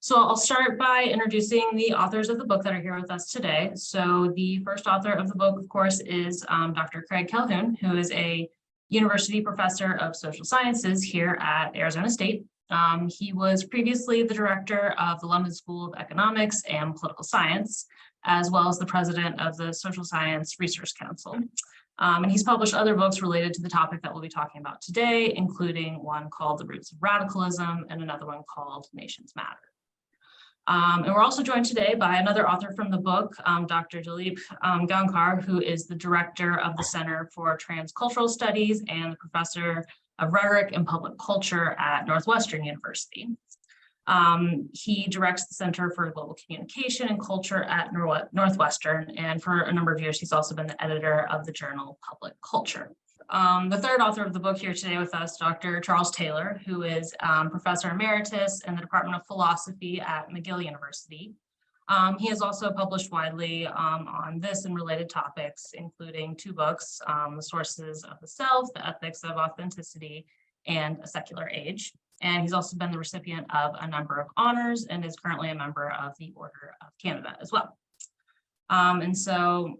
So I'll start by introducing the authors of the book that are here with us today. So the first author of the book, of course, is Dr. Craig Calhoun, who is a university professor of social sciences here at Arizona State. He was previously the director of the London School of Economics and Political Science, as well as the president of the Social Science Research Council. And he's published other books related to the topic that we'll be talking about today, including one called The Roots of Radicalism and another one called Nations Matter. And we're also joined today by another author from the book, Dr. Dilip Gaonkar, who is the director of the Center for Transcultural Studies and the professor of rhetoric and public culture at Northwestern University. He directs the Center for Global Communication and Culture at Northwestern, and for a number of years, he's also been the editor of the journal Public Culture. The third author of the book here today with us, Dr. Charles Taylor, who is Professor Emeritus in the Department of Philosophy at McGill University. He has also published widely on this and related topics, including two books, The Sources of the Self, The Ethics of Authenticity, and A Secular Age. And he's also been the recipient of a number of honors and is currently a member of the Order of Canada as well. And so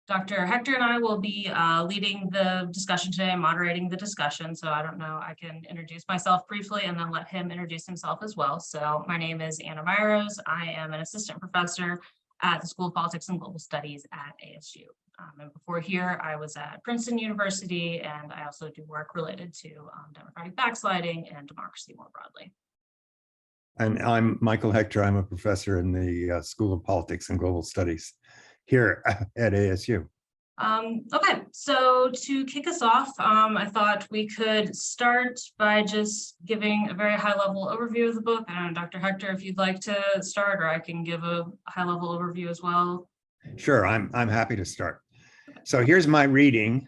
Dr. Hechter and I will be leading the discussion today, moderating the discussion. So I don't know, I can introduce myself briefly and then let him introduce himself as well. So my name is Anna Meyerrose. I am an assistant professor at the School of Politics and Global Studies at ASU. And before here, I was at Princeton University, and I also do work related to democratic backsliding and democracy more broadly. And I'm Michael Hechter. I'm a professor in the School of Politics and Global Studies here at ASU. Okay, so to kick us off, I thought we could start by just giving a very high-level overview of the book. I don't know, Dr. Hechter, if you'd like to start, or I can give a high-level overview as well. Sure, I'm happy to start. So here's my reading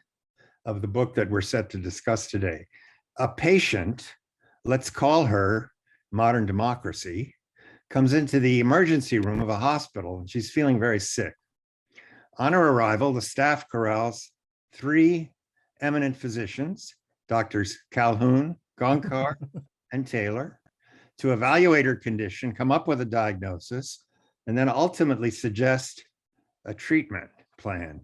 of the book that we're set to discuss today. A patient, let's call her Modern Democracy, comes into the emergency room of a hospital and she's feeling very sick. On her arrival, the staff corrals three eminent physicians, Doctors Calhoun, Gaonkar, and Taylor, to evaluate her condition, come up with a diagnosis, and then ultimately suggest a treatment plan.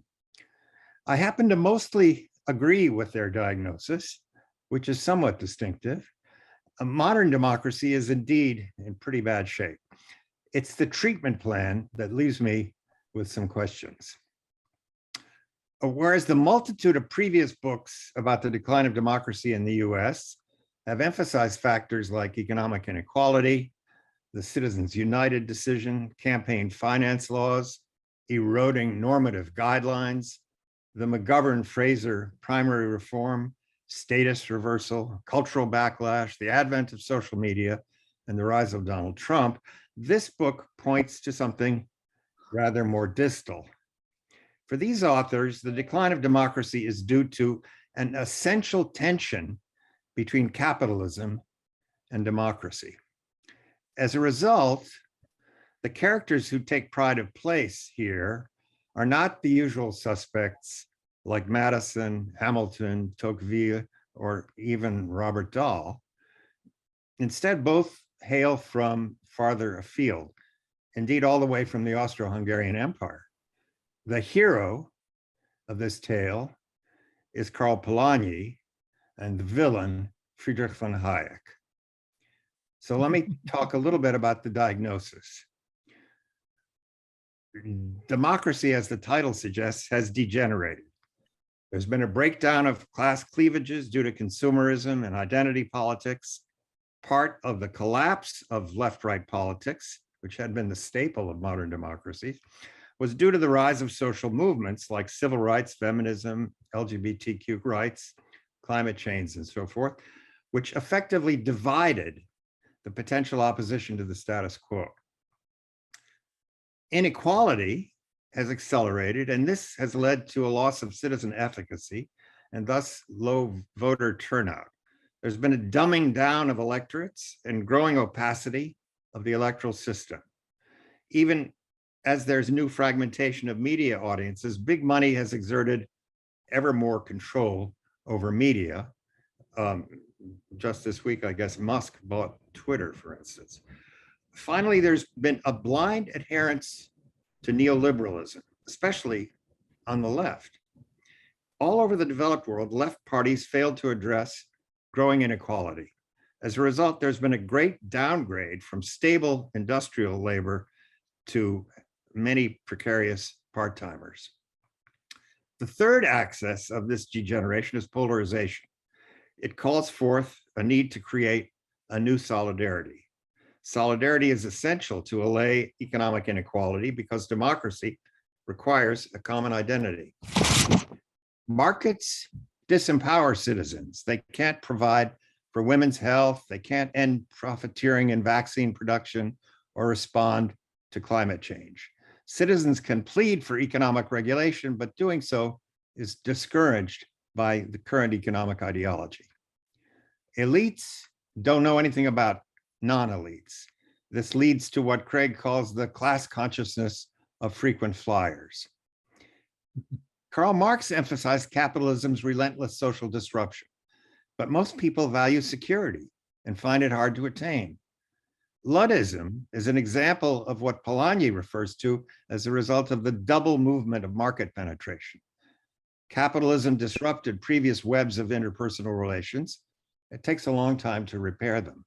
I happen to mostly agree with their diagnosis, which is somewhat distinctive. A modern democracy is indeed in pretty bad shape. It's the treatment plan that leaves me with some questions. Whereas the multitude of previous books about the decline of democracy in the US have emphasized factors like economic inequality, the Citizens United decision, campaign finance laws, eroding normative guidelines, the McGovern-Fraser primary reform, status reversal, cultural backlash, the advent of social media, and the rise of Donald Trump, this book points to something rather more distal. For these authors, the decline of democracy is due to an essential tension between capitalism and democracy. As a result, the characters who take pride of place here are not the usual suspects like Madison, Hamilton, Tocqueville, or even Robert Dahl. Instead, both hail from farther afield, indeed all the way from the Austro-Hungarian Empire. The hero of this tale is Karl Polanyi, and the villain, Friedrich von Hayek. So let me talk a little bit about the diagnosis. Democracy, as the title suggests, has degenerated. There's been a breakdown of class cleavages due to consumerism and identity politics. Part of the collapse of left-right politics, which had been the staple of modern democracies, was due to the rise of social movements like civil rights, feminism, LGBTQ rights, climate change, and so forth, which effectively divided the potential opposition to the status quo. Inequality has accelerated, and this has led to a loss of citizen efficacy and thus low voter turnout. There's been a dumbing down of electorates and growing opacity of the electoral system. Even as there's new fragmentation of media audiences, big money has exerted ever more control over media. Just this week, I guess Musk bought Twitter, for instance. Finally, there's been a blind adherence to neoliberalism, especially on the left. All over the developed world, left parties failed to address growing inequality. As a result, there's been a great downgrade from stable industrial labor to many precarious part-timers. The third axis of this degeneration is polarization. It calls forth a need to create a new solidarity. Solidarity is essential to allay economic inequality because democracy requires a common identity. Markets disempower citizens. They can't provide for women's health. They can't end profiteering in vaccine production or respond to climate change. Citizens can plead for economic regulation, but doing so is discouraged by the current economic ideology. Elites don't know anything about non-elites. This leads to what Craig calls the class consciousness of frequent flyers. Karl Marx emphasized capitalism's relentless social disruption, but most people value security and find it hard to attain. Luddism is an example of what Polanyi refers to as a result of the double movement of market penetration. Capitalism disrupted previous webs of interpersonal relations. It takes a long time to repair them.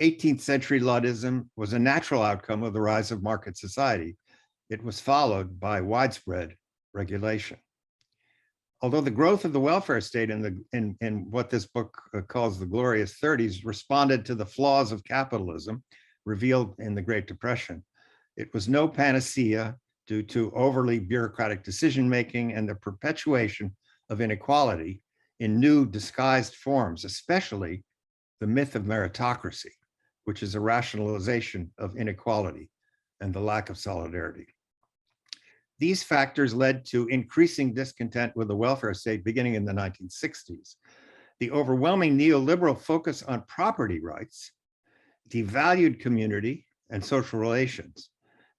18th century Luddism was a natural outcome of the rise of market society. It was followed by widespread regulation. Although the growth of the welfare state in what this book calls the glorious 30s responded to the flaws of capitalism revealed in the Great Depression, it was no panacea due to overly bureaucratic decision-making and the perpetuation of inequality in new disguised forms, especially the myth of meritocracy, which is a rationalization of inequality and the lack of solidarity. These factors led to increasing discontent with the welfare state beginning in the 1960s. The overwhelming neoliberal focus on property rights devalued community and social relations.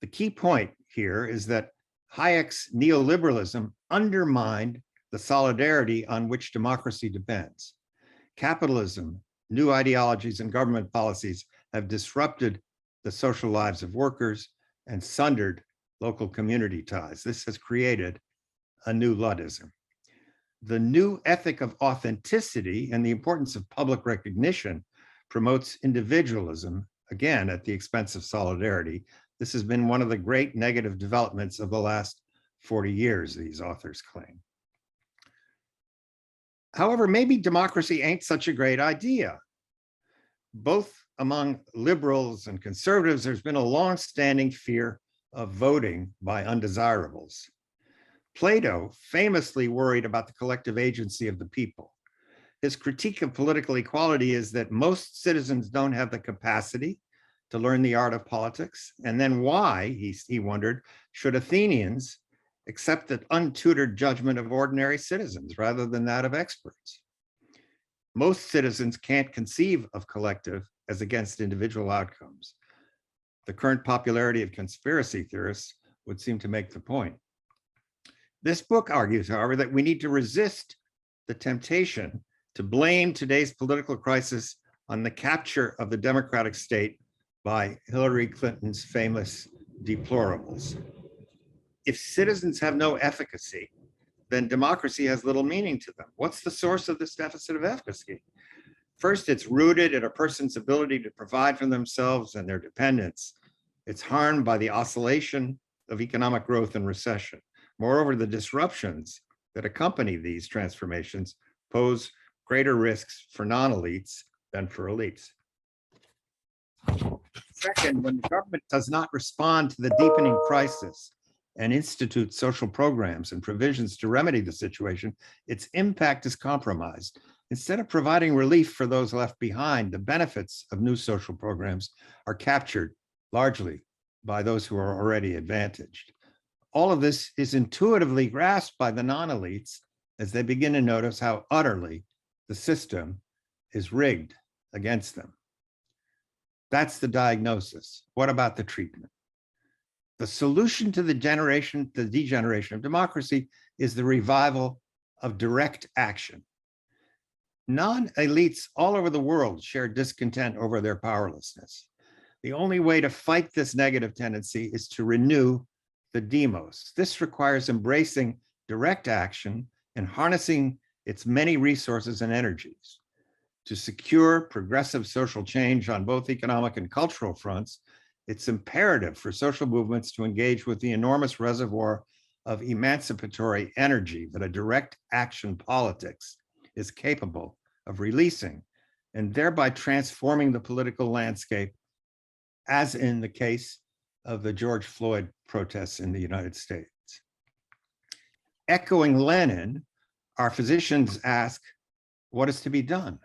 The key point here is that Hayek's neoliberalism undermined the solidarity on which democracy depends. Capitalism, new ideologies, and government policies have disrupted the social lives of workers and sundered local community ties. This has created a new Luddism. The new ethic of authenticity and the importance of public recognition promotes individualism, again, at the expense of solidarity. This has been one of the great negative developments of the last 40 years, these authors claim. However, maybe democracy ain't such a great idea. Both among liberals and conservatives, there's been a long-standing fear of voting by undesirables. Plato famously worried about the collective agency of the people. His critique of political equality is that most citizens don't have the capacity to learn the art of politics. And then why, he wondered, should Athenians accept the untutored judgment of ordinary citizens rather than that of experts? Most citizens can't conceive of collective as against individual outcomes. The current popularity of conspiracy theorists would seem to make the point. This book argues, however, that we need to resist the temptation to blame today's political crisis on the capture of the democratic state by Hillary Clinton's famous deplorables. If citizens have no efficacy, then democracy has little meaning to them. What's the source of this deficit of efficacy? First, it's rooted in a person's ability to provide for themselves and their dependents. It's harmed by the oscillation of economic growth and recession. Moreover, the disruptions that accompany these transformations pose greater risks for non-elites than for elites. Second, when the government does not respond to the deepening crisis and institute social programs and provisions to remedy the situation, its impact is compromised. Instead of providing relief for those left behind, the benefits of new social programs are captured largely by those who are already advantaged. All of this is intuitively grasped by the non-elites as they begin to notice how utterly the system is rigged against them. That's the diagnosis. What about the treatment? The solution to the degeneration of democracy is the revival of direct action. Non-elites all over the world share discontent over their powerlessness. The only way to fight this negative tendency is to renew the demos. This requires embracing direct action and harnessing its many resources and energies. To secure progressive social change on both economic and cultural fronts, it's imperative for social movements to engage with the enormous reservoir of emancipatory energy that a direct action politics is capable of releasing, and thereby transforming the political landscape, as in the case of the George Floyd protests in the United States. Echoing Lenin, our physicians ask, what is to be done?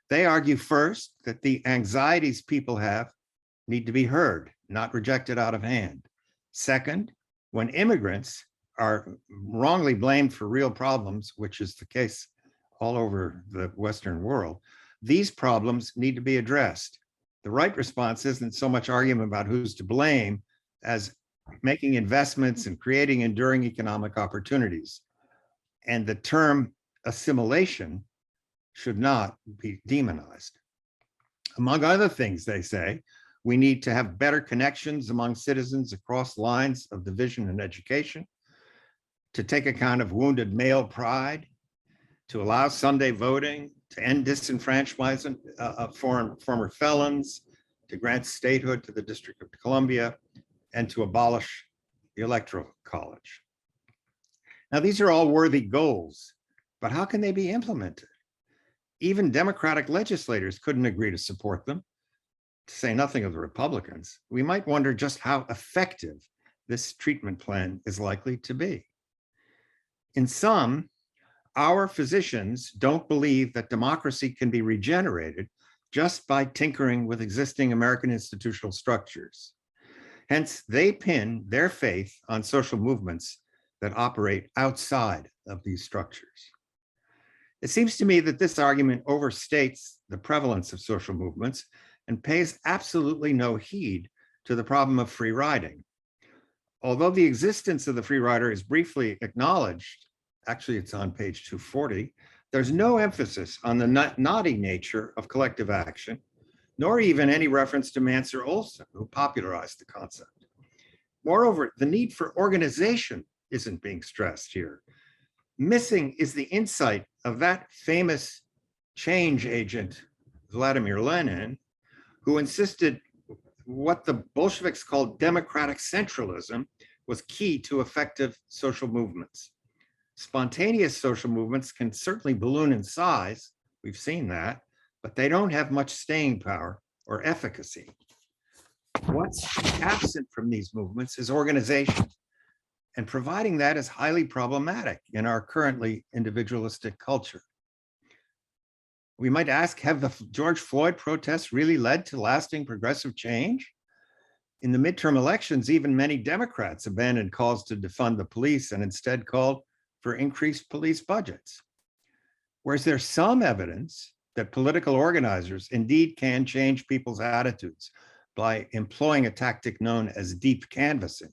They argue first that the anxieties people have need to be heard, not rejected out of hand. Second, when immigrants are wrongly blamed for real problems, which is the case all over the Western world, these problems need to be addressed. The right response isn't so much argument about who's to blame as making investments and creating enduring economic opportunities. And the term assimilation should not be demonized. Among other things, they say, we need to have better connections among citizens across lines of division and education, to take account of wounded male pride, to allow Sunday voting, to end disenfranchisement of former felons, to grant statehood to the District of Columbia, and to abolish the Electoral College. Now, these are all worthy goals, but how can they be implemented? Even Democratic legislators couldn't agree to support them, to say nothing of the Republicans. We might wonder just how effective this treatment plan is likely to be. In sum, our physicians don't believe that democracy can be regenerated just by tinkering with existing American institutional structures. Hence, they pin their faith on social movements that operate outside of these structures. It seems to me that this argument overstates the prevalence of social movements and pays absolutely no heed to the problem of free riding. Although the existence of the free rider is briefly acknowledged, actually it's on page 240, there's no emphasis on the naughty nature of collective action, nor even any reference to Mansur Olson, who popularized the concept. Moreover, the need for organization isn't being stressed here. Missing is the insight of that famous change agent, Vladimir Lenin, who insisted what the Bolsheviks called democratic centralism was key to effective social movements. Spontaneous social movements can certainly balloon in size, we've seen that, but they don't have much staying power or efficacy. What's absent from these movements is organization, and providing that is highly problematic in our currently individualistic culture. We might ask, have the George Floyd protests really led to lasting progressive change? In the midterm elections, even many Democrats abandoned calls to defund the police and instead called for increased police budgets. Whereas there's some evidence that political organizers indeed can change people's attitudes by employing a tactic known as deep canvassing.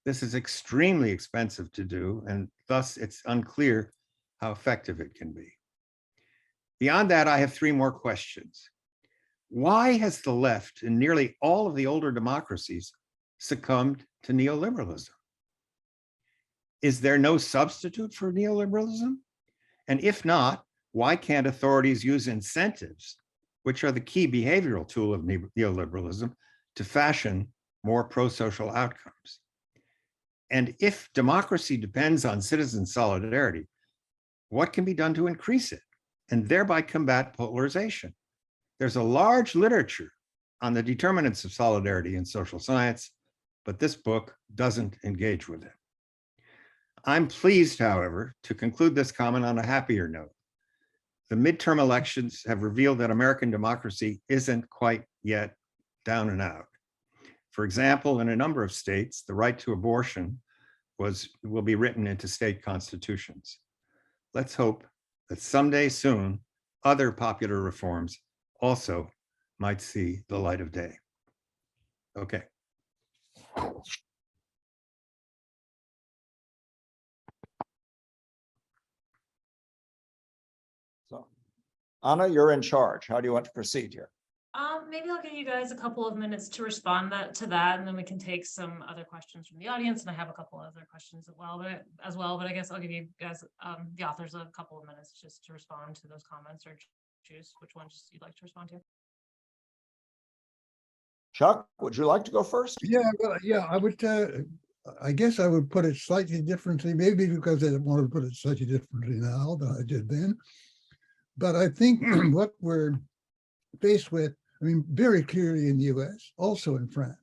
This is extremely expensive to do, and thus it's unclear how effective it can be. Beyond that, I have three more questions. Why has the left in nearly all of the older democracies succumbed to neoliberalism? Is there no substitute for neoliberalism? And if not, why can't authorities use incentives, which are the key behavioral tool of neoliberalism, to fashion more pro-social outcomes? And if democracy depends on citizen solidarity, what can be done to increase it and thereby combat polarization? There's a large literature on the determinants of solidarity in social science, but this book doesn't engage with it. I'm pleased, however, to conclude this comment on a happier note. The midterm elections have revealed that American democracy isn't quite yet down and out. For example, in a number of states, the right to abortion will be written into state constitutions. Let's hope that someday soon, other popular reforms also might see the light of day. Okay. So, Anna, you're in charge. How do you want to proceed here? Maybe I'll give you guys a couple of minutes to respond to that, and then we can take some other questions from the audience. And I have a couple other questions as well. But I guess I'll give you guys, the authors, a couple of minutes just to respond to those comments or choose which ones you'd like to respond to. Chuck, would you like to go first? Yeah, well, yeah, I would. I guess I would put it slightly differently, maybe because I want to put it slightly differently now than I did then. But I think what we're faced with, I mean, very clearly in the US, also in France,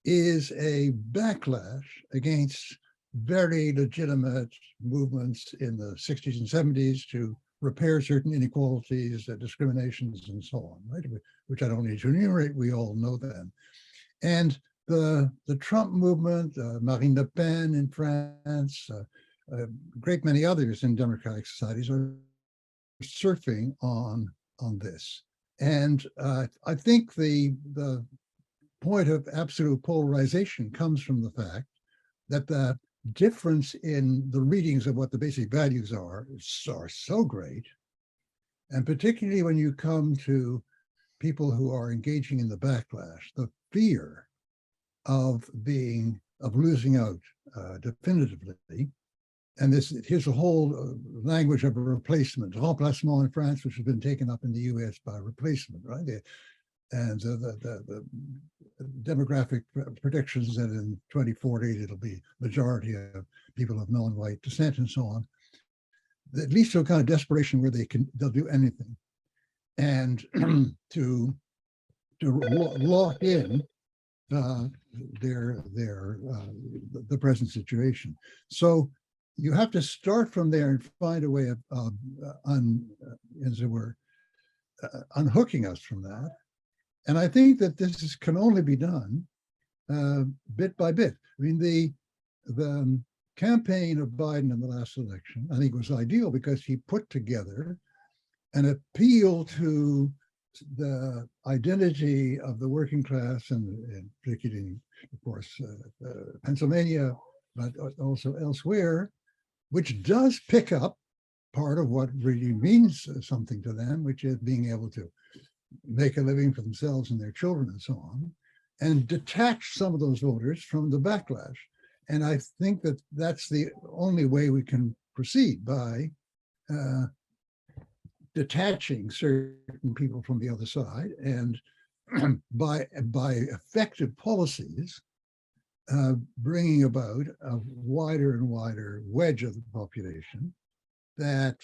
is a backlash against very legitimate movements in the 60s and 70s to repair certain inequalities, discriminations, and so on, right? Which I don't need to enumerate, we all know them. And the Trump movement, Marine Le Pen in France, a great many others in democratic societies are surfing on this. And I think the point of absolute polarization comes from the fact that the difference in the readings of what the basic values are so great. And particularly when you come to people who are engaging in the backlash, the fear of losing out definitively. And here's a whole language of a replacement, remplacement in France, which has been taken up in the US by replacement, right? And the demographic predictions that in 2040, it'll be majority of people of non-white descent and so on. At least to a kind of desperation where they'll do anything. And to lock in the present situation. So you have to start from there and find a way of as it were, unhooking us from that. And I think that this can only be done bit by bit. I mean, the campaign of Biden in the last election, I think, was ideal because he put together an appeal to the identity of the working class, and particularly, of course, Pennsylvania, but also elsewhere, which does pick up part of what really means something to them, which is being able to make a living for themselves and their children and so on, and detach some of those voters from the backlash. And I think that that's the only way we can proceed, by detaching certain people from the other side, and by effective policies, bringing about a wider and wider wedge of the population that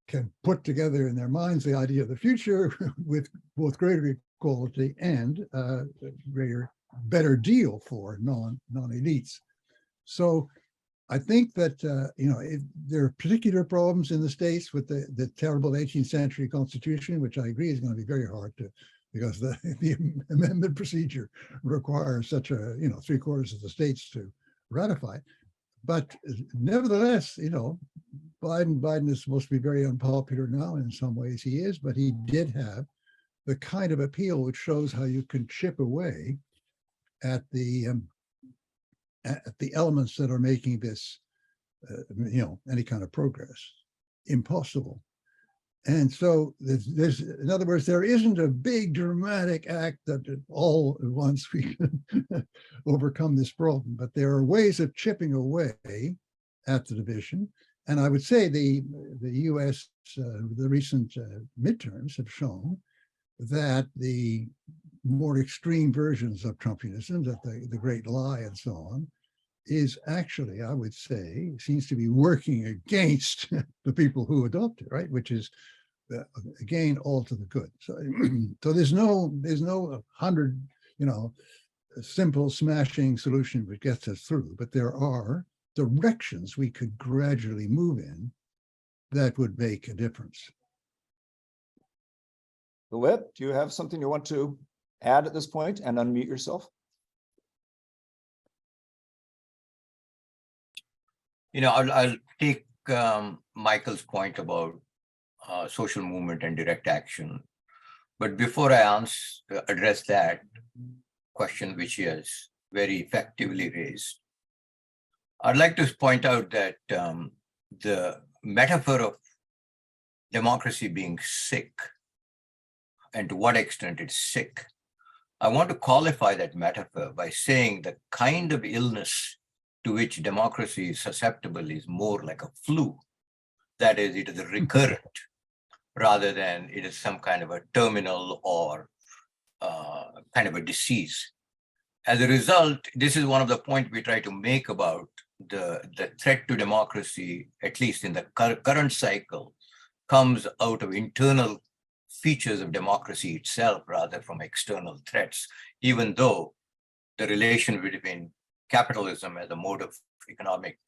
can put together in their minds the idea of the future with both greater equality and better deal for non-elites. So I think that, there are particular problems in the States with the terrible 18th century constitution, which I agree is going to be very hard to, because the amendment procedure requires such a, 3/4 of the states to ratify. But nevertheless, Biden is supposed to be very unpopular now. In some ways he is, but he did have the kind of appeal which shows how you can chip away at the elements that are making this, any kind of progress impossible. And so there's, in other words, there isn't a big dramatic act that all at once we can overcome this problem, but there are ways of chipping away at the division. And I would say the US, the recent midterms have shown that the more extreme versions of Trumpianism, that the great lie and so on, is actually, I would say, seems to be working against the people who adopt it, right? Which is, again, all to the good. So, so there's no 100, simple smashing solution which gets us through, but there are directions we could gradually move in that would make a difference. Dilip, do you have something you want to add at this point and unmute yourself? I'll take Michael's point about social movement and direct action. But before I address that question, which he has very effectively raised, I'd like to point out that the metaphor of democracy being sick and to what extent it's sick. I want to qualify that metaphor by saying the kind of illness to which democracy is susceptible is more like a flu. That is, it is a recurrent rather than it is some kind of a terminal or kind of a disease. As a result, this is one of the points we try to make about the threat to democracy, at least in the current cycle, comes out of internal features of democracy itself rather from external threats, even though the relation between capitalism as a mode of economic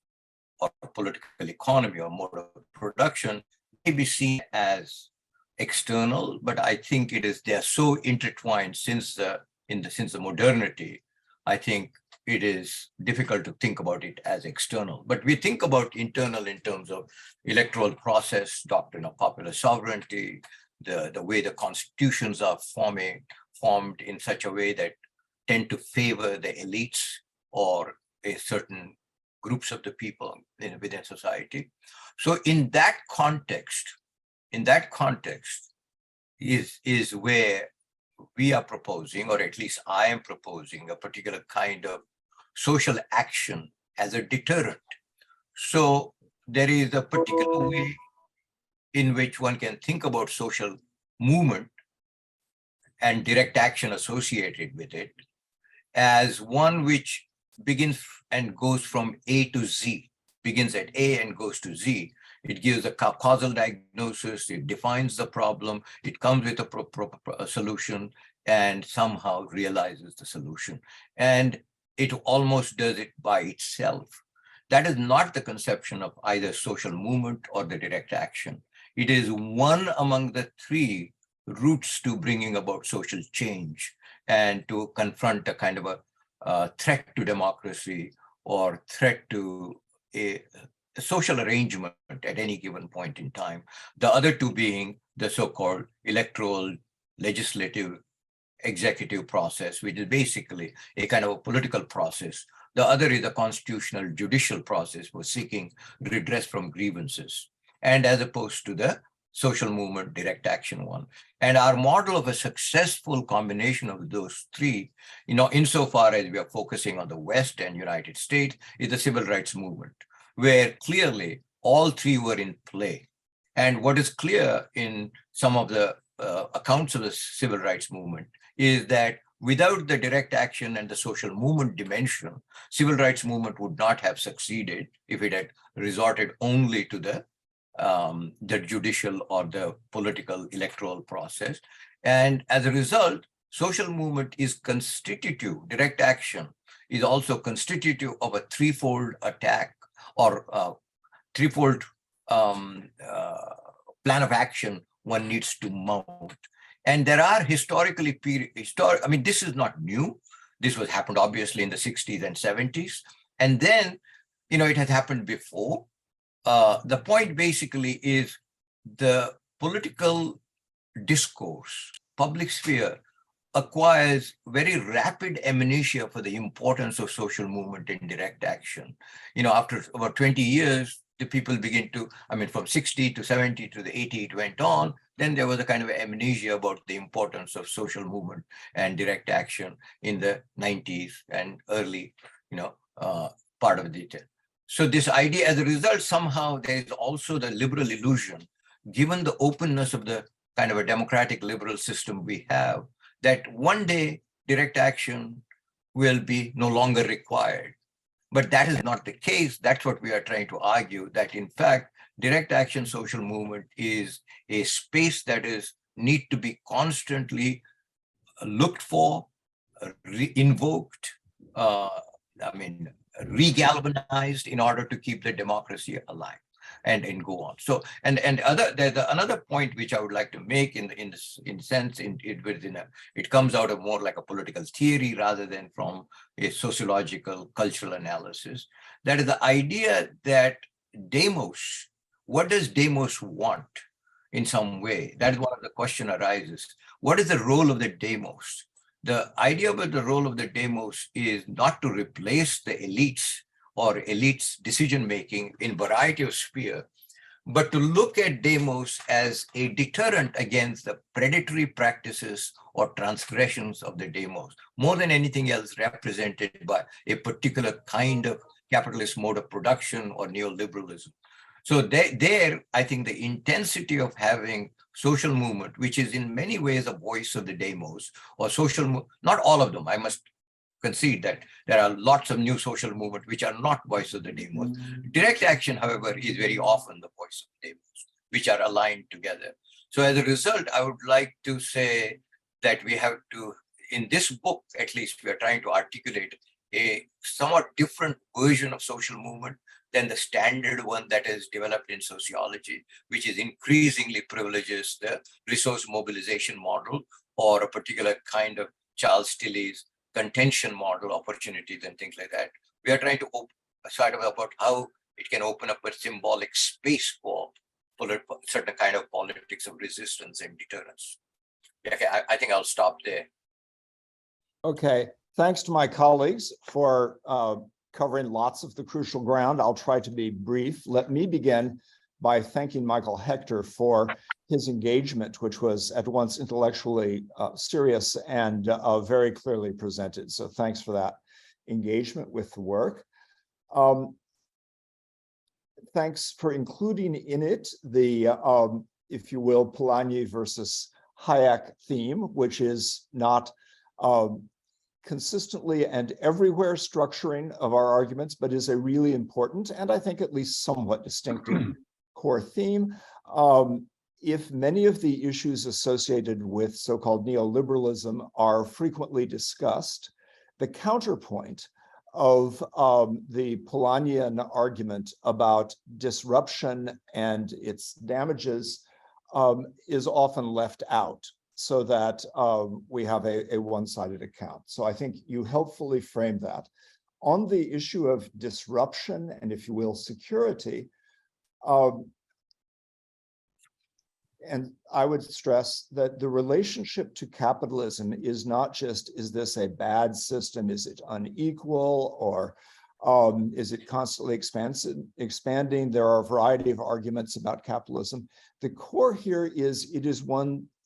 or political economy or mode of production may be seen as external, but I think they are so intertwined since the modernity. I think it is difficult to think about it as external, but we think about internal in terms of electoral process, doctrine of popular sovereignty, the way the constitutions are formed in such a way that tend to favor the elites or a certain groups of the people within society. So in that context is where we are proposing, or at least I am proposing, a particular kind of social action as a deterrent. So there is a particular way in which one can think about social movement and direct action associated with it as one which begins and goes from A to Z, begins at A and goes to Z. It gives a causal diagnosis, it defines the problem, it comes with a solution and somehow realizes the solution. And it almost does it by itself. That is not the conception of either social movement or the direct action. It is one among the three routes to bringing about social change and to confront a kind of a threat to democracy or threat to a social arrangement at any given point in time. The other two being the so-called electoral, legislative, executive process, which is basically a kind of a political process. The other is the constitutional judicial process for seeking redress from grievances, and as opposed to the social movement direct action one. And our model of a successful combination of those three, insofar as we are focusing on the West and United States, is the civil rights movement, where clearly all three were in play. And what is clear in some of the accounts of the civil rights movement is that without the direct action and the social movement dimension, civil rights movement would not have succeeded if it had resorted only to the judicial or the political electoral process. And as a result, social movement is constitutive, direct action is also constitutive of a threefold attack or threefold plan of action one needs to mount. And there are historically, this is not new. This was happened obviously in the 60s and 70s. And then, it has happened before. The point basically is the political discourse, public sphere acquires very rapid amnesia for the importance of social movement and direct action. After about 20 years, the people begin to, from 60 to 70 to the 80, it went on. Then there was a kind of amnesia about the importance of social movement and direct action in the 90s and early, part of the. So this idea, as a result, somehow there is also the liberal illusion, given the openness of the kind of a democratic liberal system we have, that one day direct action will be no longer required. But that is not the case. That's what we are trying to argue, that in fact, direct action social movement is a space that need to be constantly looked for, invoked, regalvanized in order to keep the democracy alive and go on. So there's another point which I would like to make it comes out of more like a political theory rather than from a sociological cultural analysis. That is the idea that demos, what does demos want in some way? That is one of the question arises. What is the role of the demos? The idea about the role of the demos is not to replace the elites or elites' decision-making in variety of sphere, but to look at demos as a deterrent against the predatory practices or transgressions of the demos, more than anything else represented by a particular kind of capitalist mode of production or neoliberalism. So there, I think the intensity of having social movement, which is in many ways a voice of the demos, or not all of them, I must concede that there are lots of new social movements which are not voice of the demos. Direct action, however, is very often the voice of the demos, which are aligned together. So as a result, I would like to say that we have to, in this book, at least, we are trying to articulate a somewhat different version of social movement than the standard one that is developed in sociology, which is increasingly privileges the resource mobilization model or a particular kind of Charles Tilley's contention model, opportunities and things like that. We are trying to sort of about how it can open up a symbolic space for certain kind of politics of resistance and deterrence. Okay, I think I'll stop there. Okay, thanks to my colleagues for covering lots of the crucial ground. I'll try to be brief. Let me begin by thanking Michael Hechter for his engagement, which was at once intellectually serious and very clearly presented. So thanks for that engagement with the work. Thanks for including in it the, if you will, Polanyi versus Hayek theme, which is not consistently and everywhere structuring of our arguments, but is a really important and I think at least somewhat distinctive core theme. If many of the issues associated with so-called neoliberalism are frequently discussed, the counterpoint of the Polanyian argument about disruption and its damages is often left out, so that we have a one-sided account. So I think you helpfully frame that. On the issue of disruption and, if you will, security, and I would stress that the relationship to capitalism is not just, is this a bad system? Is it unequal? Or is it constantly expanding? There are a variety of arguments about capitalism. The core here is it is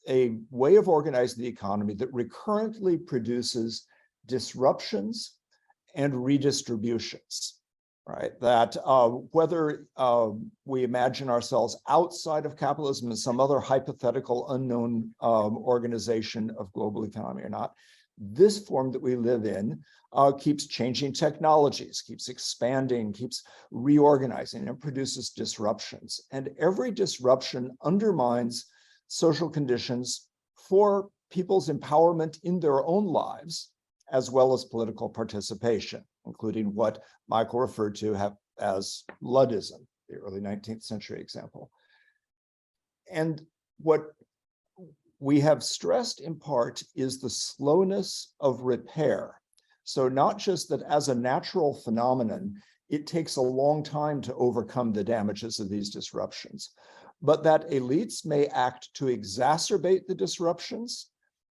a way of organizing the economy that recurrently produces disruptions and redistributions, right? That whether we imagine ourselves outside of capitalism in some other hypothetical unknown organization of global economy or not, this form that we live in keeps changing technologies, keeps expanding, keeps reorganizing, and produces disruptions. And every disruption undermines social conditions for people's empowerment in their own lives, as well as political participation, including what Michael referred to as Luddism, the early 19th century example. And what we have stressed in part is the slowness of repair. So not just that as a natural phenomenon, it takes a long time to overcome the damages of these disruptions, but that elites may act to exacerbate the disruptions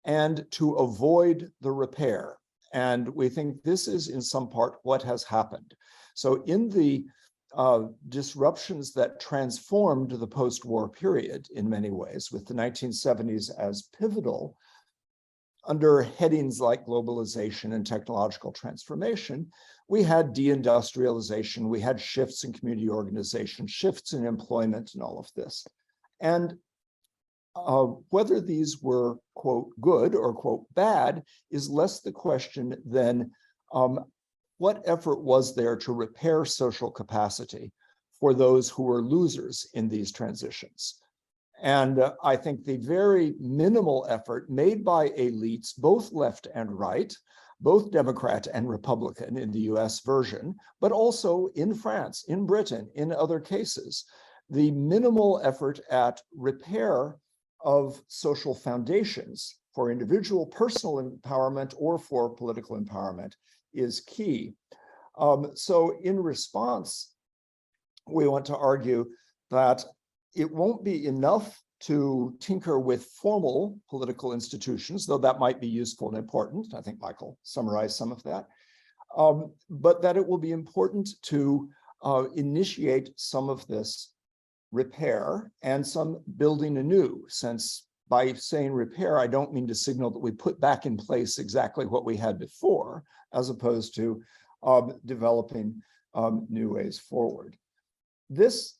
and to avoid the repair. And we think this is in some part what has happened. So in the disruptions that transformed the post-war period in many ways, with the 1970s as pivotal, under headings like globalization and technological transformation, we had deindustrialization, we had shifts in community organization, shifts in employment, and all of this. And whether these were, quote, good or, quote, bad is less the question than what effort was there to repair social capacity for those who were losers in these transitions. And I think the very minimal effort made by elites, both left and right, both Democrat and Republican in the US version, but also in France, in Britain, in other cases, the minimal effort at repair of social foundations for individual personal empowerment or for political empowerment is key. So in response, we want to argue that it won't be enough to tinker with formal political institutions, though that might be useful and important. I think Michael summarized some of that, but that it will be important to initiate some of this repair and some building anew, since by saying repair, I don't mean to signal that we put back in place exactly what we had before, as opposed to developing new ways forward. This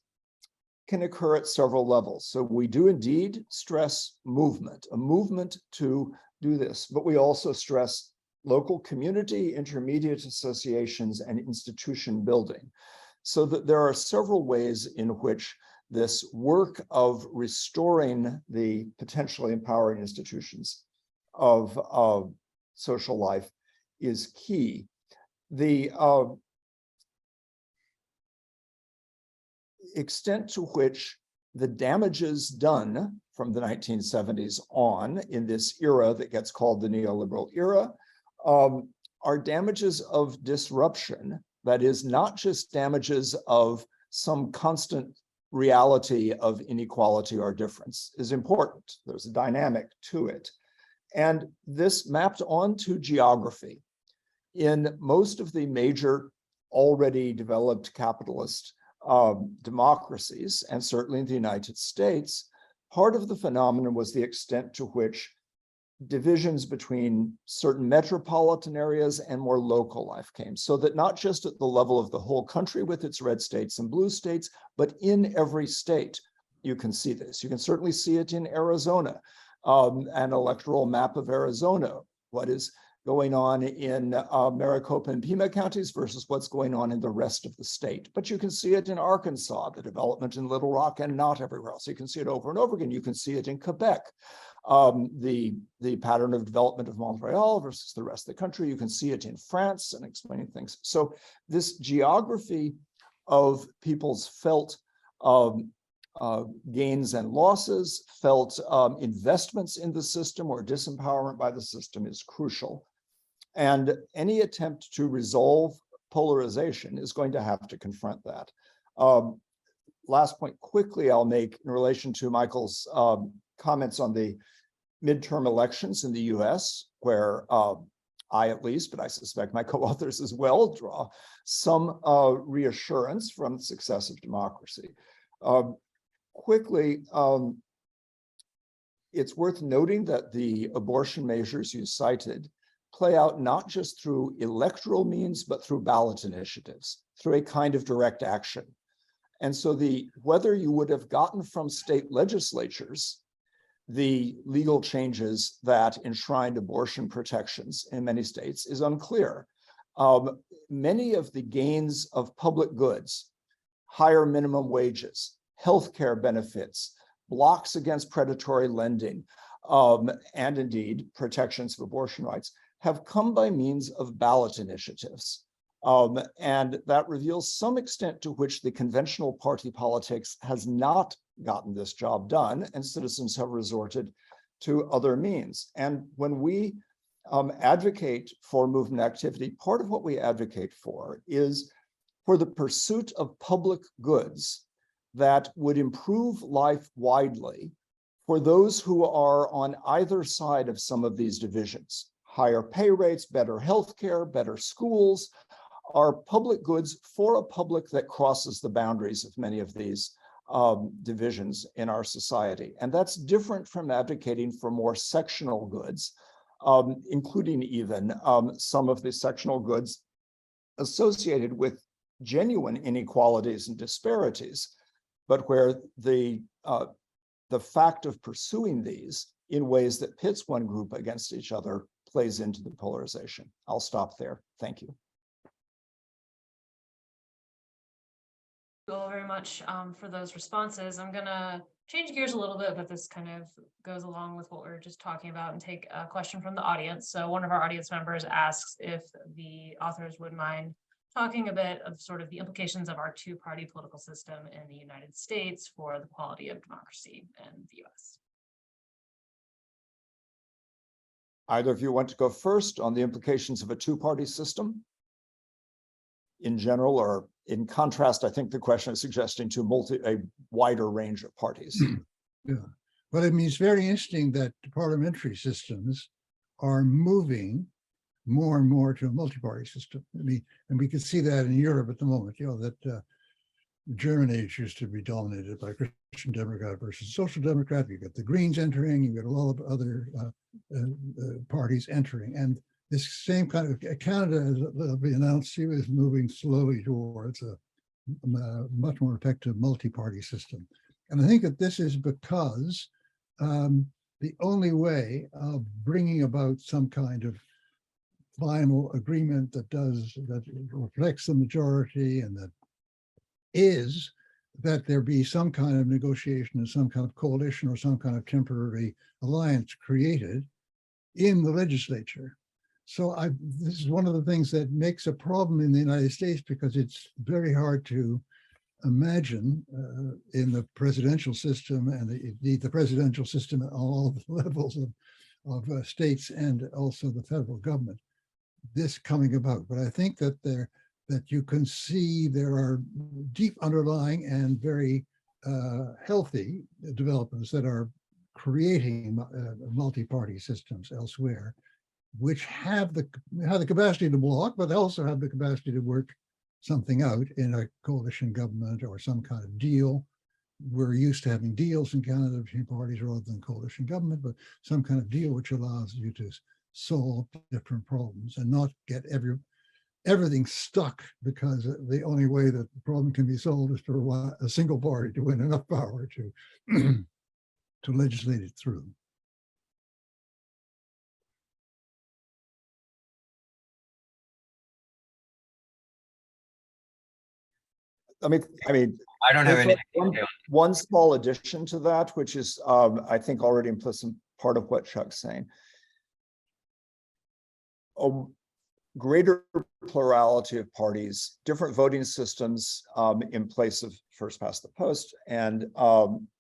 can occur at several levels. So we do indeed stress movement, a movement to do this, but we also stress local community, intermediate associations, and institution building. So that there are several ways in which this work of restoring the potentially empowering institutions of social life is key. The extent to which the damages done from the 1970s on in this era that gets called the neoliberal era are damages of disruption. That is not just damages of some constant reality of inequality or difference is important. There's a dynamic to it. And this mapped onto geography. In most of the major already developed capitalist democracies, and certainly in the United States, part of the phenomenon was the extent to which divisions between certain metropolitan areas and more local life came, so that not just at the level of the whole country with its red states and blue states, but in every state, you can see this. You can certainly see it in Arizona, an electoral map of Arizona, what is going on in Maricopa and Pima counties versus what's going on in the rest of the state. But you can see it in Arkansas, the development in Little Rock, and not everywhere else. You can see it over and over again. You can see it in Quebec. The pattern of development of Montreal versus the rest of the country. You can see it in France and explaining things. So this geography of people's felt gains and losses, felt investments in the system or disempowerment by the system is crucial. And any attempt to resolve polarization is going to have to confront that. Last point quickly I'll make in relation to Michael's comments on the midterm elections in the US, where I at least, but I suspect my co-authors as well, draw some reassurance from the success of democracy. Quickly, it's worth noting that the abortion measures you cited play out not just through electoral means, but through ballot initiatives, through a kind of direct action. And so whether you would have gotten from state legislatures the legal changes that enshrined abortion protections in many states is unclear. Many of the gains of public goods, higher minimum wages, healthcare benefits, blocks against predatory lending, and indeed protections of abortion rights have come by means of ballot initiatives. And that reveals some extent to which the conventional party politics has not gotten this job done, and citizens have resorted to other means. And when we advocate for movement activity, part of what we advocate for is for the pursuit of public goods that would improve life widely for those who are on either side of some of these divisions. Higher pay rates, better healthcare, better schools are public goods for a public that crosses the boundaries of many of these divisions in our society. And that's different from advocating for more sectional goods, including even some of the sectional goods associated with genuine inequalities and disparities, but where the fact of pursuing these in ways that pits one group against each other plays into the polarization. I'll stop there. Thank you. Thank you all very much for those responses. I'm gonna change gears a little bit, but this kind of goes along with what we were just talking about, and take a question from the audience. So one of our audience members asks if the authors would mind talking a bit of sort of the implications of our two-party political system in the United States for the quality of democracy in the US. Either of you want to go first on the implications of a two-party system in general, or in contrast? I think the question is suggesting to a wider range of parties. Yeah, well, I mean, it's very interesting that parliamentary systems are moving more and more to a multi-party system. I mean, and we can see that in Europe at the moment, you know, that the German age used to be dominated by Christian Democrat versus Social Democrat. You got the Greens entering, you got a lot of other parties entering. And this same kind of Canada, as it'll be announced to you, is moving slowly towards a much more effective multi-party system. And I think that this is because the only way of bringing about some kind of final agreement that reflects the majority and that is that there be some kind of negotiation and some kind of coalition or some kind of temporary alliance created in the legislature. So this is one of the things that makes a problem in the United States, because it's very hard to imagine in the presidential system and the presidential system at all levels of states and also the federal government, this coming about. But I think that you can see there are deep underlying and very healthy developments that are creating multi-party systems elsewhere, which have the capacity to block, but also have the capacity to work something out in a coalition government or some kind of deal. We're used to having deals in Canada between parties rather than coalition government, but some kind of deal which allows you to solve different problems and not get everything stuck, because the only way that the problem can be solved is for a single party to win enough power to to legislate it through. I mean, I don't have anything to say. one small addition to that, which is, I think, already implicit part of what Chuck's saying. A greater plurality of parties, different voting systems in place of first past the post, and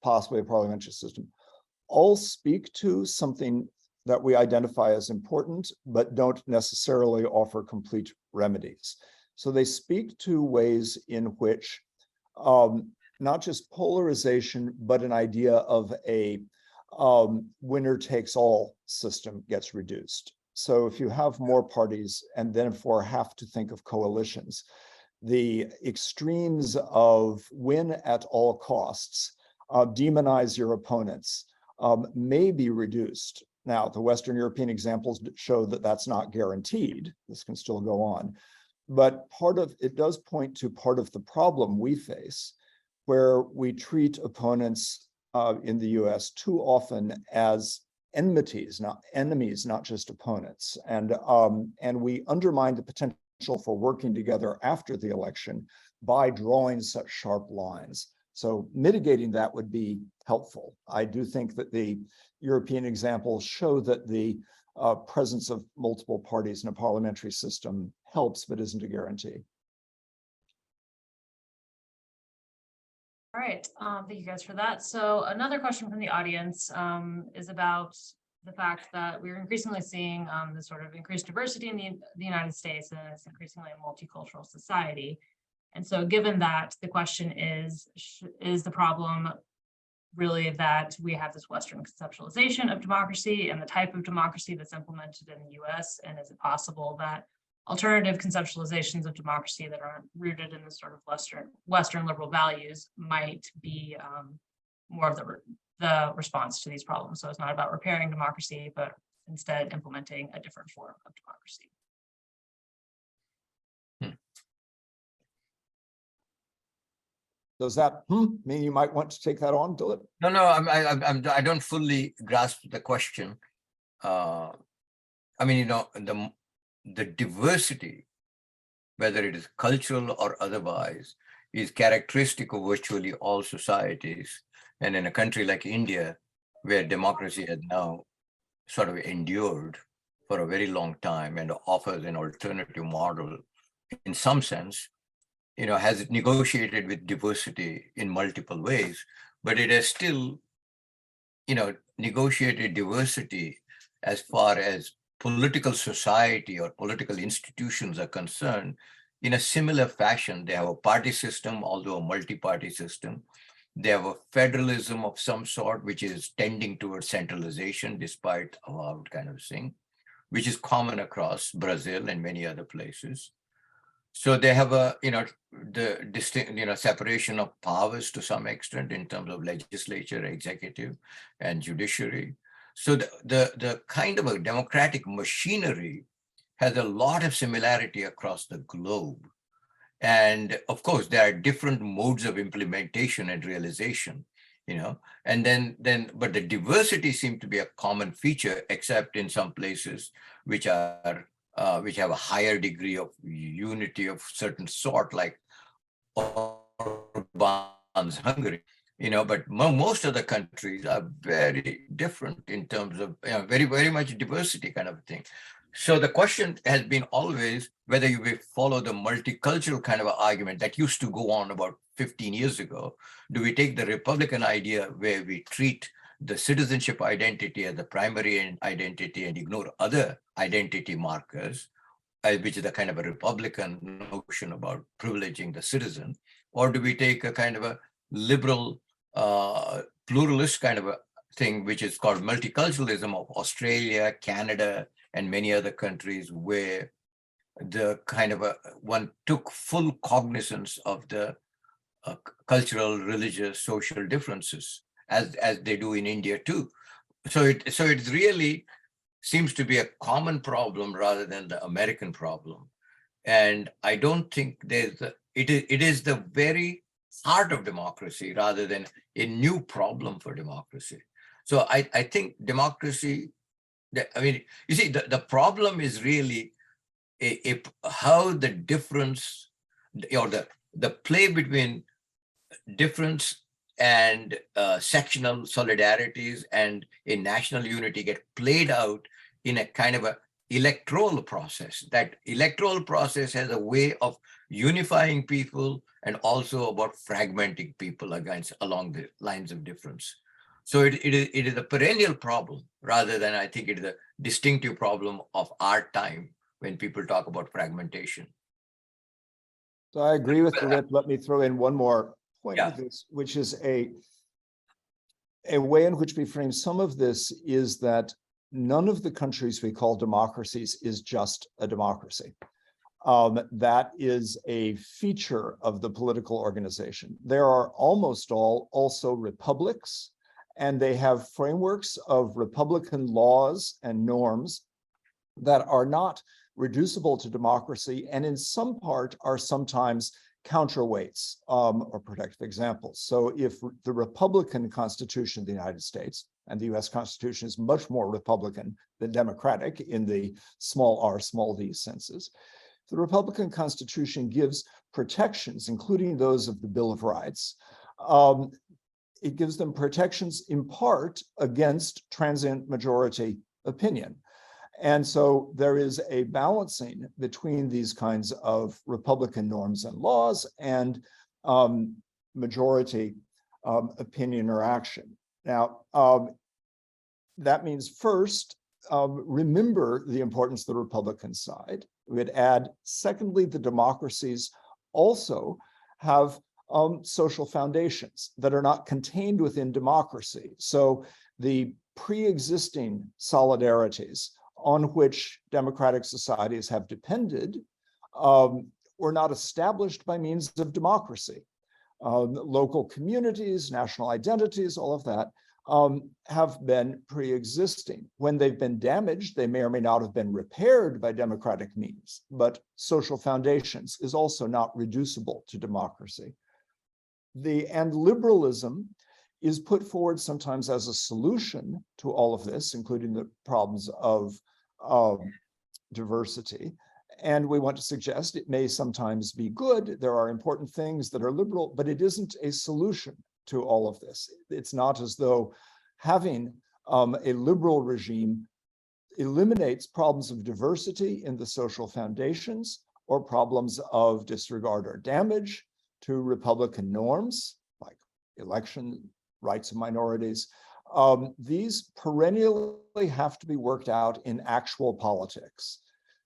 possibly a parliamentary system, all speak to something that we identify as important, but don't necessarily offer complete remedies. So they speak to ways in which not just polarization, but an idea of a winner takes all system gets reduced. So if you have more parties and therefore have to think of coalitions, the extremes of win at all costs, demonize your opponents, may be reduced. Now, the Western European examples show that that's not guaranteed. This can still go on. But it does point to part of the problem we face, where we treat opponents in the US too often as enmities, not enemies, not just opponents. And we undermine the potential for working together after the election by drawing such sharp lines. So mitigating that would be helpful. I do think that the European examples show that the presence of multiple parties in a parliamentary system helps, but isn't a guarantee. All right, thank you guys for that. So another question from the audience is about the fact that we're increasingly seeing this sort of increased diversity in the United States, and it's increasingly a multicultural society. And so given that, the question is the problem really that we have this Western conceptualization of democracy and the type of democracy that's implemented in the US? And is it possible that alternative conceptualizations of democracy that aren't rooted in the sort of Western liberal values might be more of the response to these problems? So it's not about repairing democracy, but instead implementing a different form of democracy. Does that mean you might want to take that on, Dilip? No, I don't fully grasp the question. I mean, the diversity, whether it is cultural or otherwise, is characteristic of virtually all societies. And in a country like India, where democracy has now sort of endured for a very long time and offers an alternative model, in some sense, has negotiated with diversity in multiple ways, but it has still, negotiated diversity as far as political society or political institutions are concerned in a similar fashion. They have a party system, although a multi-party system. They have a federalism of some sort, which is tending towards centralization, despite avowed kind of thing, which is common across Brazil and many other places. So they have a, the distinct, separation of powers to some extent in terms of legislature, executive, and judiciary. So the kind of a democratic machinery has a lot of similarity across the globe. And of course, there are different modes of implementation and realization, and but the diversity seems to be a common feature, except in some places which have a higher degree of unity of certain sort, like Orban's Hungary, but most of the countries are very different in terms of very, very much diversity kind of thing. So the question has been always whether you will follow the multicultural kind of argument that used to go on about 15 years ago. Do we take the Republican idea where we treat the citizenship identity as the primary identity and ignore other identity markers, which is a kind of a Republican notion about privileging the citizen? Or do we take a kind of a liberal, pluralist kind of a thing, which is called multiculturalism of Australia, Canada, and many other countries, where the kind of one took full cognizance of the cultural, religious, social differences, as they do in India too. So it really seems to be a common problem rather than the American problem. And I don't think it is the very heart of democracy rather than a new problem for democracy. So I think democracy, you see, the problem is really how the difference, or the play between difference and sectional solidarities and a national unity get played out in a kind of a electoral process. That electoral process has a way of unifying people and also about fragmenting people along the lines of difference. So it is a perennial problem rather than, I think, it is a distinctive problem of our time when people talk about fragmentation. So I agree with Dilip. Let me throw in one more point Yeah. with this, which is a way in which we frame some of this is that none of the countries we call democracies is just a democracy. That is a feature of the political organization. There are almost all also republics, and they have frameworks of republican laws and norms that are not reducible to democracy, and in some part are sometimes counterweights or protective examples. So if the Republican Constitution of the United States, and the US Constitution is much more Republican than Democratic in the small r, small d senses, the Republican Constitution gives protections, including those of the Bill of Rights. It gives them protections in part against transient majority opinion. And so there is a balancing between these kinds of Republican norms and laws and majority opinion or action. Now, that means first, remember the importance of the Republican side. We would add, secondly, the democracies also have social foundations that are not contained within democracy. So the pre-existing solidarities on which democratic societies have depended were not established by means of democracy. Local communities, national identities, all of that have been pre-existing. When they've been damaged, they may or may not have been repaired by democratic means, but social foundations is also not reducible to democracy. And liberalism is put forward sometimes as a solution to all of this, including the problems of diversity. And we want to suggest it may sometimes be good. There are important things that are liberal, but it isn't a solution to all of this. It's not as though having a liberal regime eliminates problems of diversity in the social foundations or problems of disregard or damage to Republican norms, like election rights of minorities. These perennially have to be worked out in actual politics,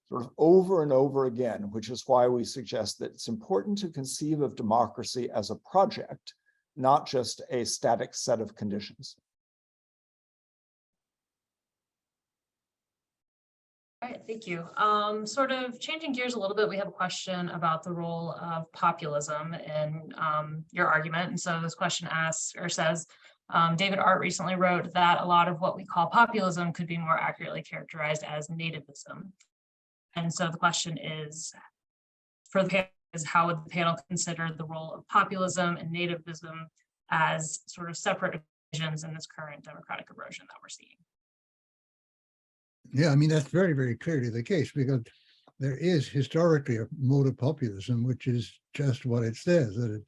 sort of over and over again, which is why we suggest that it's important to conceive of democracy as a project, not just a static set of conditions. right, thank you. Sort of changing gears a little bit, we have a question about the role of populism in your argument. And so this question asks or says, David Art recently wrote that a lot of what we call populism could be more accurately characterized as nativism. And so the question is, for the panel, is how would the panel consider the role of populism and nativism as sort of separate divisions in this current democratic erosion that we're seeing? Yeah, I mean, that's very, very clearly the case, because there is historically a mode of populism, which is just what it says, that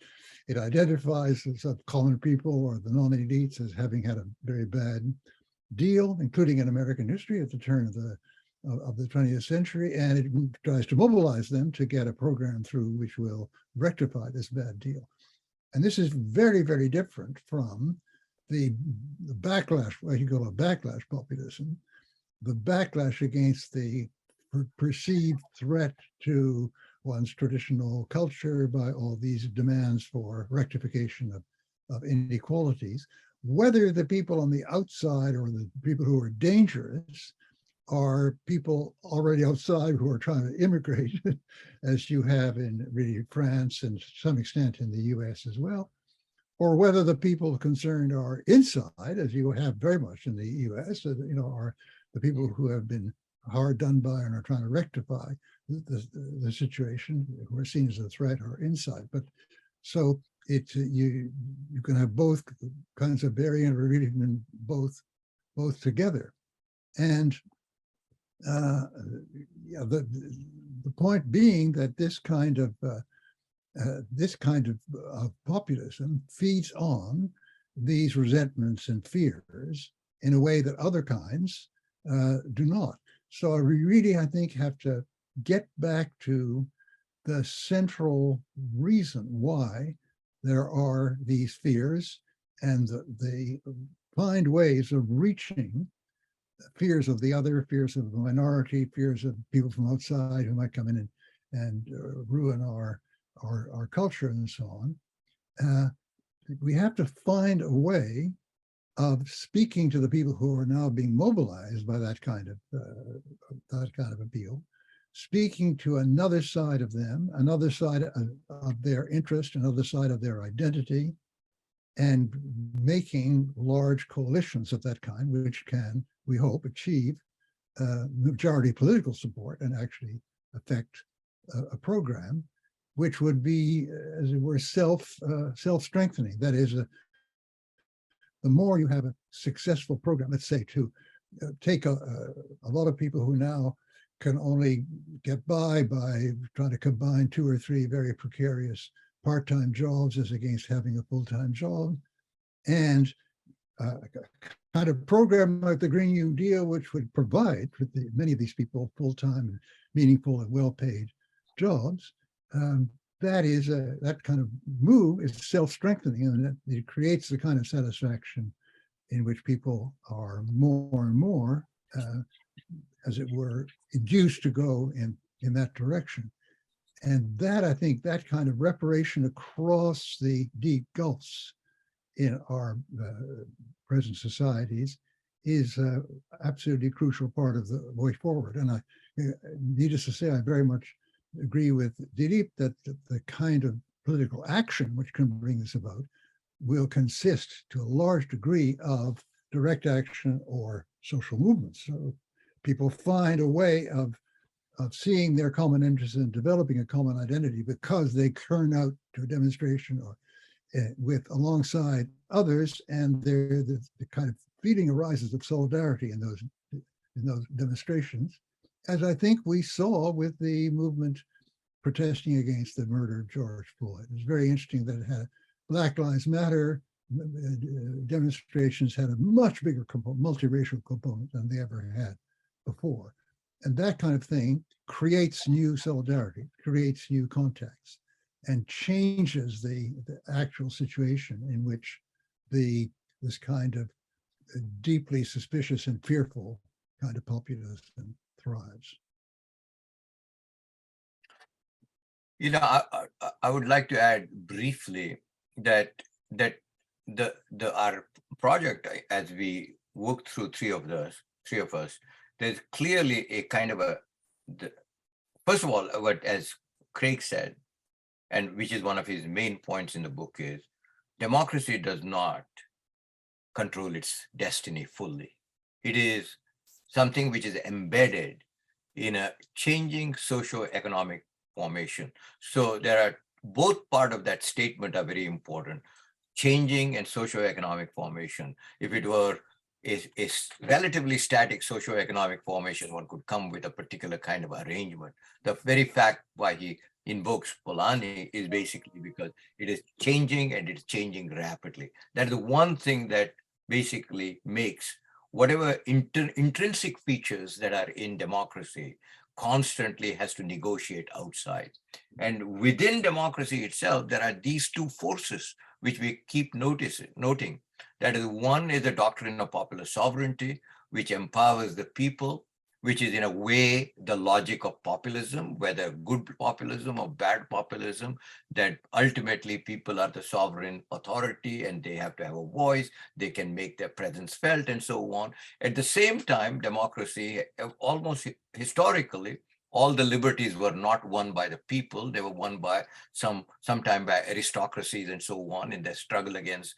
it identifies the common people or the non-elites as having had a very bad deal, including in American history at the turn of the 20th century, and it tries to mobilize them to get a program through which will rectify this bad deal. And this is very, very different from the backlash, what you call a backlash populism, the backlash against the perceived threat to one's traditional culture by all these demands for rectification of inequalities, whether the people on the outside or the people who are dangerous are people already outside who are trying to immigrate, as you have in really France and to some extent in the US as well, or whether the people concerned are inside, as you have very much in the US, are the people who have been hard done by and are trying to rectify the situation, who are seen as a threat, are inside. But so it's you can have both kinds of variant or even both together. And yeah, the point being that this kind of populism feeds on these resentments and fears in a way that other kinds do not. So we really, I think, have to get back to the central reason why there are these fears, and they find ways of reaching fears of the other, fears of the minority, fears of people from outside who might come in and ruin our culture and so on. We have to find a way of speaking to the people who are now being mobilized by that kind of appeal, speaking to another side of them, another side of their interest, another side of their identity, and making large coalitions of that kind, which can, we hope, achieve majority political support and actually affect a program which would be, as it were, self-strengthening. That is, the more you have a successful program, let's say to take a lot of people who now can only get by trying to combine 2 or 3 very precarious part-time jobs as against having a full-time job, and a kind of program like the Green New Deal, which would provide for many of these people full-time and meaningful and well-paid jobs. That kind of move is self-strengthening, and it creates the kind of satisfaction in which people are more and more, as it were, induced to go in that direction. And that, I think, that kind of reparation across the deep gulfs in our present societies is absolutely crucial part of the way forward. And I, needless to say, I very much agree with Dilip that the kind of political action which can bring this about will consist to a large degree of direct action or social movements. So people find a way of seeing their common interests and developing a common identity because they turn out to a demonstration or alongside others, and the kind of feeling arises of solidarity in those demonstrations, as I think we saw with the movement protesting against the murder of George Floyd. It was very interesting that it had Black Lives Matter demonstrations had a much bigger multiracial component than they ever had before. And that kind of thing creates new solidarity, creates new contacts, and changes the actual situation in which this kind of deeply suspicious and fearful kind of populism thrives. You know, I would like to add briefly that our project, as we work through three of us, there's clearly a kind of first of all, what as Craig said, and which is one of his main points in the book, is democracy does not control its destiny fully. It is something which is embedded in a changing socio-economic formation. So there are both part of that statement are very important. Changing and socio-economic formation. If it were a relatively static socio-economic formation, one could come with a particular kind of arrangement. The very fact why he invokes Polanyi is basically because it is changing and it's changing rapidly. That is the one thing that basically makes whatever intrinsic features that are in democracy constantly has to negotiate outside. And within democracy itself, there are these two forces which we keep noting. That is, one is the doctrine of popular sovereignty, which empowers the people, which is in a way the logic of populism, whether good populism or bad populism, that ultimately people are the sovereign authority and they have to have a voice, they can make their presence felt and so on. At the same time, democracy, almost historically, all the liberties were not won by the people, they were won by sometime by aristocracies and so on in their struggle against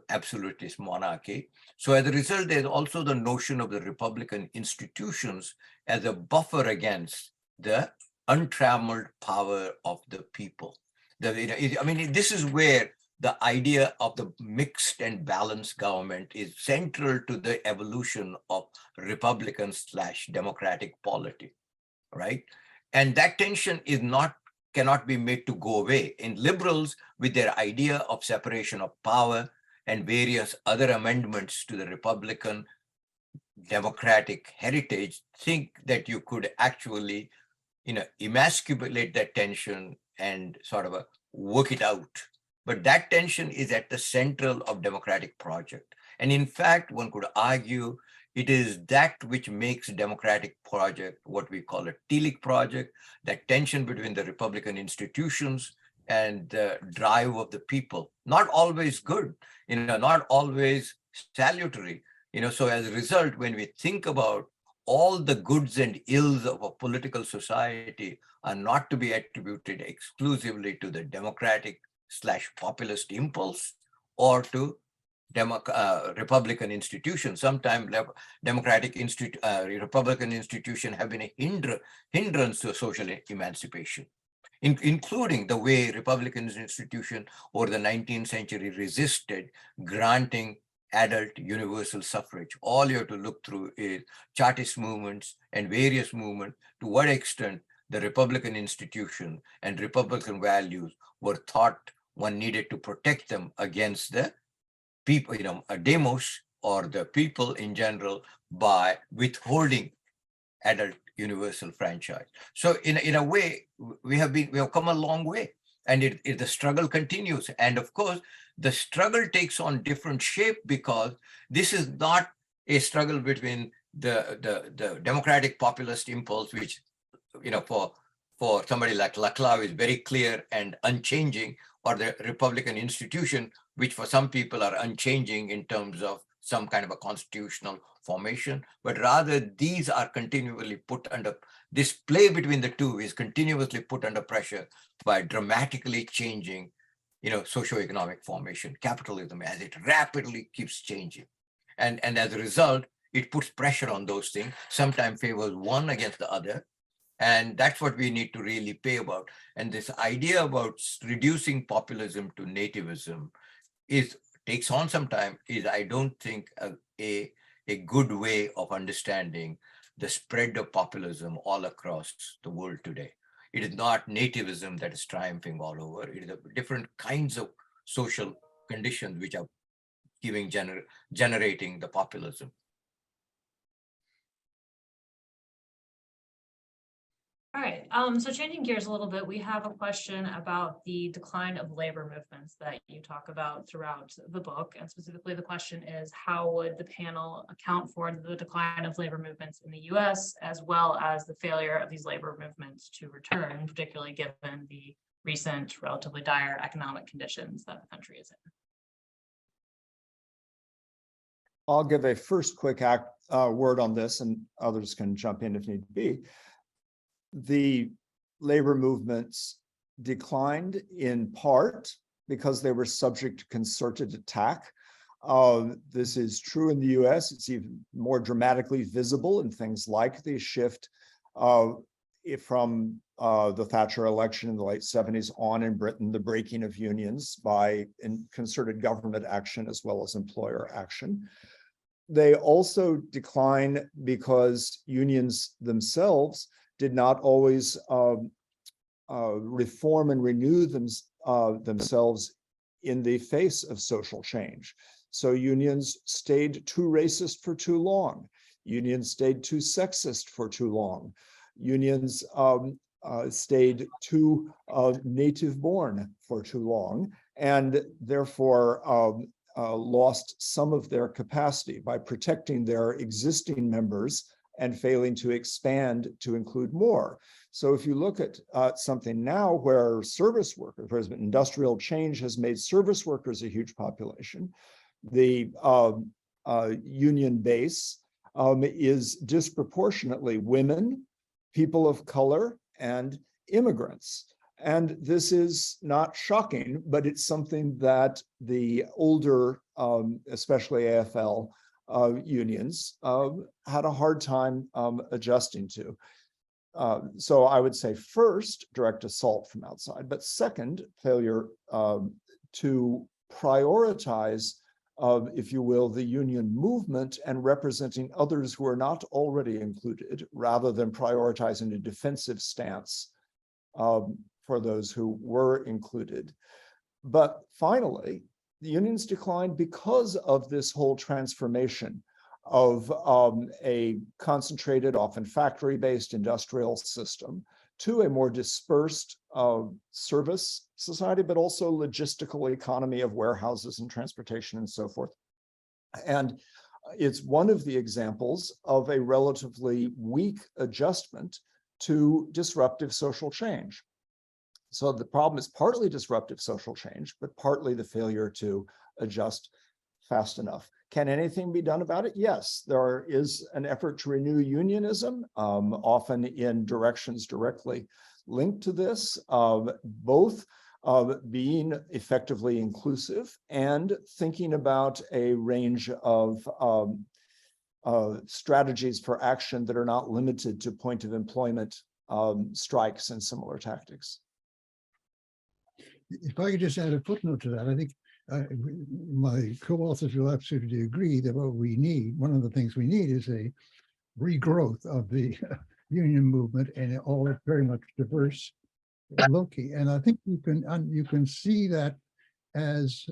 absolutist monarchy. So as a result, there's also the notion of the republican institutions as a buffer against the untrammeled power of the people. This is where the idea of the mixed and balanced government is central to the evolution of Republican/democratic polity, right? And that tension cannot be made to go away. In liberals, with their idea of separation of power and various other amendments to the Republican democratic heritage, think that you could actually, emasculate that tension and sort of work it out. But that tension is at the central of democratic project. And in fact, one could argue it is that which makes democratic project what we call a telic project, that tension between the Republican institutions and the drive of the people. Not always good, not always salutary. So as a result, when we think about all the goods and ills of a political society are not to be attributed exclusively to the democratic/populist impulse or to Republican institutions. Sometimes Republican institutions have been a hindrance to social emancipation, including the way Republican institutions over the 19th century resisted granting adult universal suffrage. All you have to look through is Chartist movements and various movements, to what extent the Republican institution and Republican values were thought one needed to protect them against the people, a demos or the people in general, by withholding adult universal franchise. So in a way, we have come a long way, and the struggle continues. And of course, the struggle takes on different shape because this is not a struggle between the democratic populist impulse, which for somebody like Laclau is very clear and unchanging, or the Republican institution, which for some people are unchanging in terms of some kind of a constitutional formation, but rather these are continually put under, this play between the two is continuously put under pressure by dramatically changing, socioeconomic formation, capitalism, as it rapidly keeps changing. And as a result, it puts pressure on those things, sometimes favors one against the other. And that's what we need to really pay about. And this idea about reducing populism to nativism takes on some time, is I don't think a good way of understanding the spread of populism all across the world today. It is not nativism that is triumphing all over. It is different kinds of social conditions which are generating the populism. All right, so changing gears a little bit, we have a question about the decline of labor movements that you talk about throughout the book. And specifically, the question is, how would the panel account for the decline of labor movements in the US, as well as the failure of these labor movements to return, particularly given the recent relatively dire economic conditions that the country is in? I'll give a first quick word on this, and others can jump in if need be. The labor movements declined in part because they were subject to concerted attack. This is true in the US. It's even more dramatically visible in things like the shift from the Thatcher election in the late 70s on in Britain, the breaking of unions by concerted government action as well as employer action. They also decline because unions themselves did not always reform and renew themselves in the face of social change. So unions stayed too racist for too long. Unions stayed too sexist for too long. Unions stayed too native-born for too long, and therefore lost some of their capacity by protecting their existing members and failing to expand to include more. So if you look at something now where service workers, whereas industrial change has made service workers a huge population, the union base is disproportionately women, people of color, and immigrants. And this is not shocking, but it's something that the older, especially AFL unions, had a hard time adjusting to. So I would say first, direct assault from outside, but second, failure to prioritize, if you will, the union movement and representing others who are not already included, rather than prioritizing a defensive stance for those who were included. But finally, the unions declined because of this whole transformation of a concentrated, often factory-based industrial system to a more dispersed service society, but also logistical economy of warehouses and transportation and so forth. And it's one of the examples of a relatively weak adjustment to disruptive social change. So the problem is partly disruptive social change, but partly the failure to adjust fast enough. Can anything be done about it? Yes, there is an effort to renew unionism, often in directions directly linked to this, both being effectively inclusive and thinking about a range of strategies for action that are not limited to point of employment strikes and similar tactics. If I could just add a footnote to that, I think my co-authors will absolutely agree that what we need, one of the things we need, is a regrowth of the union movement and all its very much diverse loci. And I think you can see that as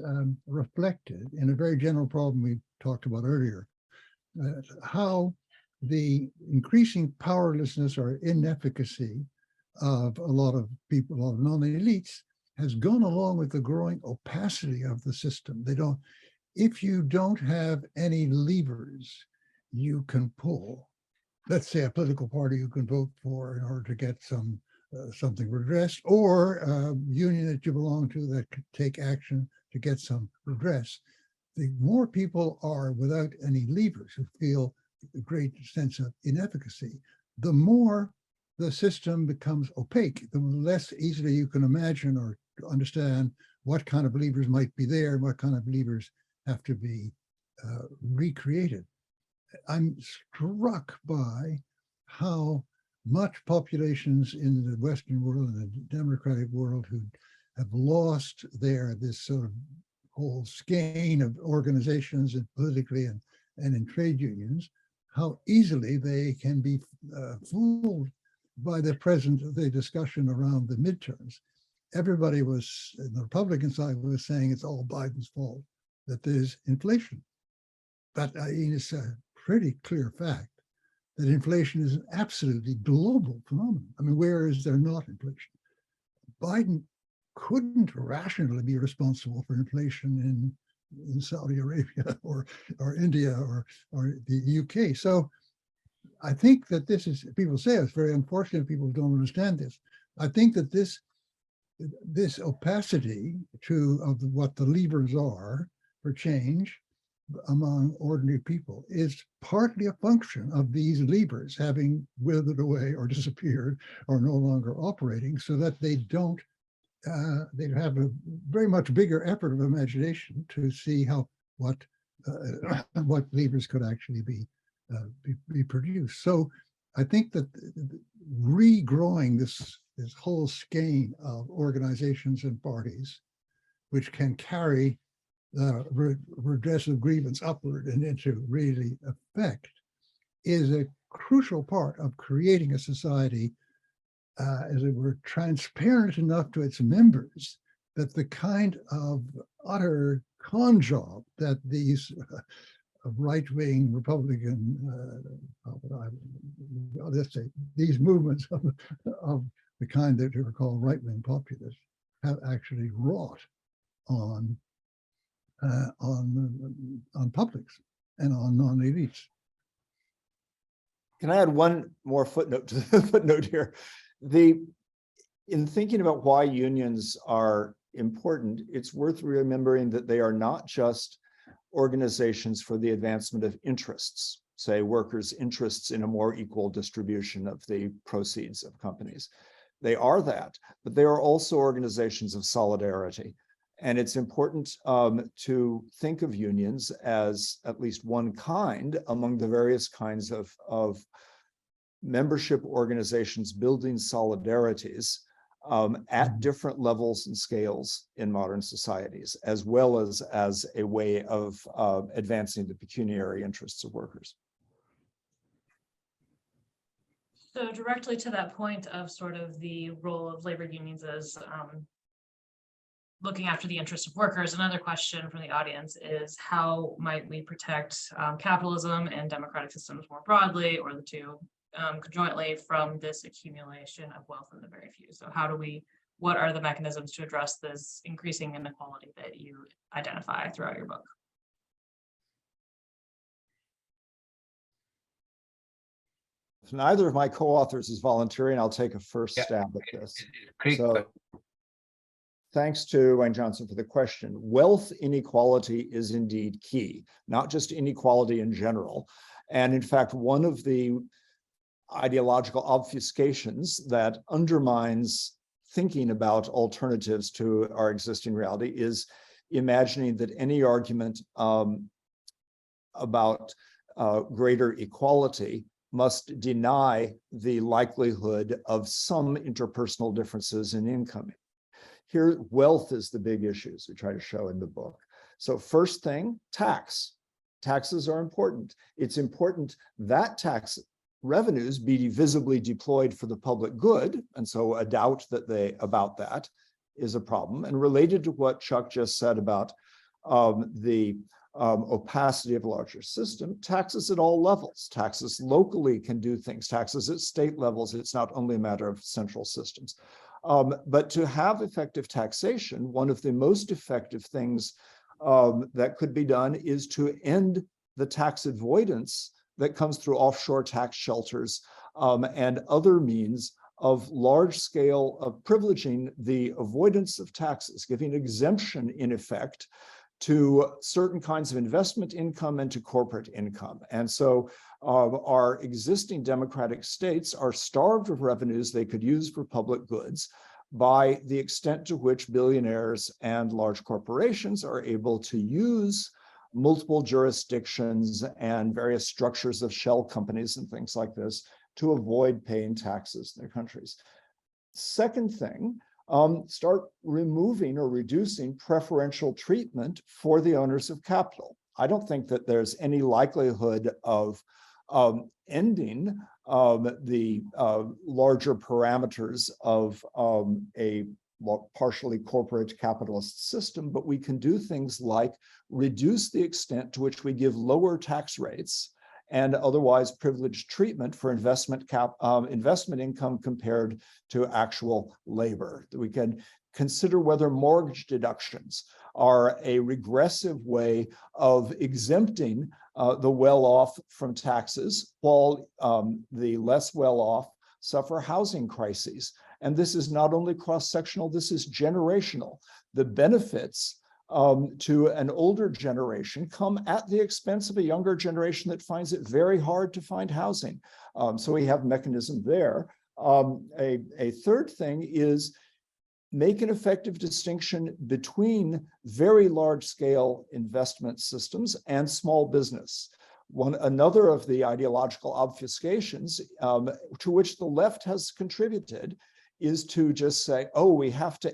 reflected in a very general problem we talked about earlier, how the increasing powerlessness or inefficacy of a lot of people, a lot of non-elites, has gone along with the growing opacity of the system. If you don't have any levers you can pull, let's say a political party you can vote for in order to get something redressed, or a union that you belong to that could take action to get some redress, the more people are without any levers who feel a great sense of inefficacy, the more the system becomes opaque, the less easily you can imagine or understand what kind of levers might be there and what kind of levers have to be recreated. I'm struck by how much populations in the Western world and the democratic world who have lost this sort of whole skein of organizations and politically and in trade unions, how easily they can be fooled by the discussion around the midterms. Everybody was, the Republican side was saying it's all Biden's fault, that there's inflation. But it's a pretty clear fact that inflation is an absolutely global phenomenon. I mean, where is there not inflation? Biden couldn't rationally be responsible for inflation in Saudi Arabia or India or the UK. So I think that this is, people say it's very unfortunate people don't understand this. I think that this opacity of what the levers are for change among ordinary people is partly a function of these levers having withered away or disappeared or no longer operating, so that they don't, they have a very much bigger effort of imagination to see what levers could actually be produced. So I think that regrowing this whole skein of organizations and parties, which can carry redress of grievance upward and into really effect, is a crucial part of creating a society, as it were, transparent enough to its members that the kind of utter con job that these right-wing Republican, let's say, these movements of the kind that are called right-wing populists have actually wrought on publics and on non-elites. Can I add one more footnote to the footnote here? In thinking about why unions are important, it's worth remembering that they are not just organizations for the advancement of interests, say workers' interests in a more equal distribution of the proceeds of companies. They are that, but they are also organizations of solidarity. And it's important to think of unions as at least one kind among the various kinds of membership organizations building solidarities at different levels and scales in modern societies, as well as a way of advancing the pecuniary interests of workers. So directly to that point of sort of the role of labor unions as looking after the interests of workers, another question from the audience is, how might we protect capitalism and democratic systems more broadly, or the two conjointly, from this accumulation of wealth in the very few? So what are the mechanisms to address this increasing inequality that you identify throughout your book? If neither of my co-authors is volunteering, I'll take a first stab at this. So, thanks to Wayne Johnson for the question. Wealth inequality is indeed key, not just inequality in general. And in fact, one of the ideological obfuscations that undermines thinking about alternatives to our existing reality is imagining that any argument about greater equality must deny the likelihood of some interpersonal differences in income. Here, wealth is the big issue, as we try to show in the book. So first thing, tax. Taxes are important. It's important that tax revenues be visibly deployed for the public good, and so a doubt about that is a problem. And related to what Chuck just said about the opacity of a larger system, taxes at all levels. Taxes locally can do things. Taxes at state levels, it's not only a matter of central systems. But to have effective taxation, one of the most effective things that could be done is to end the tax avoidance that comes through offshore tax shelters and other means of large scale of privileging the avoidance of taxes, giving exemption in effect to certain kinds of investment income and to corporate income. And so our existing democratic states are starved of revenues they could use for public goods by the extent to which billionaires and large corporations are able to use multiple jurisdictions and various structures of shell companies and things like this to avoid paying taxes in their countries. Second thing, start removing or reducing preferential treatment for the owners of capital. I don't think that there's any likelihood of ending the larger parameters of a partially corporate capitalist system, but we can do things like reduce the extent to which we give lower tax rates and otherwise privileged treatment for investment income compared to actual labor. We can consider whether mortgage deductions are a regressive way of exempting the well-off from taxes, while the less well-off suffer housing crises. And this is not only cross-sectional, this is generational. The benefits to an older generation come at the expense of a younger generation that finds it very hard to find housing. So we have mechanism there. A third thing is make an effective distinction between very large scale investment systems and small business. Another of the ideological obfuscations to which the left has contributed is to just say, oh, we have to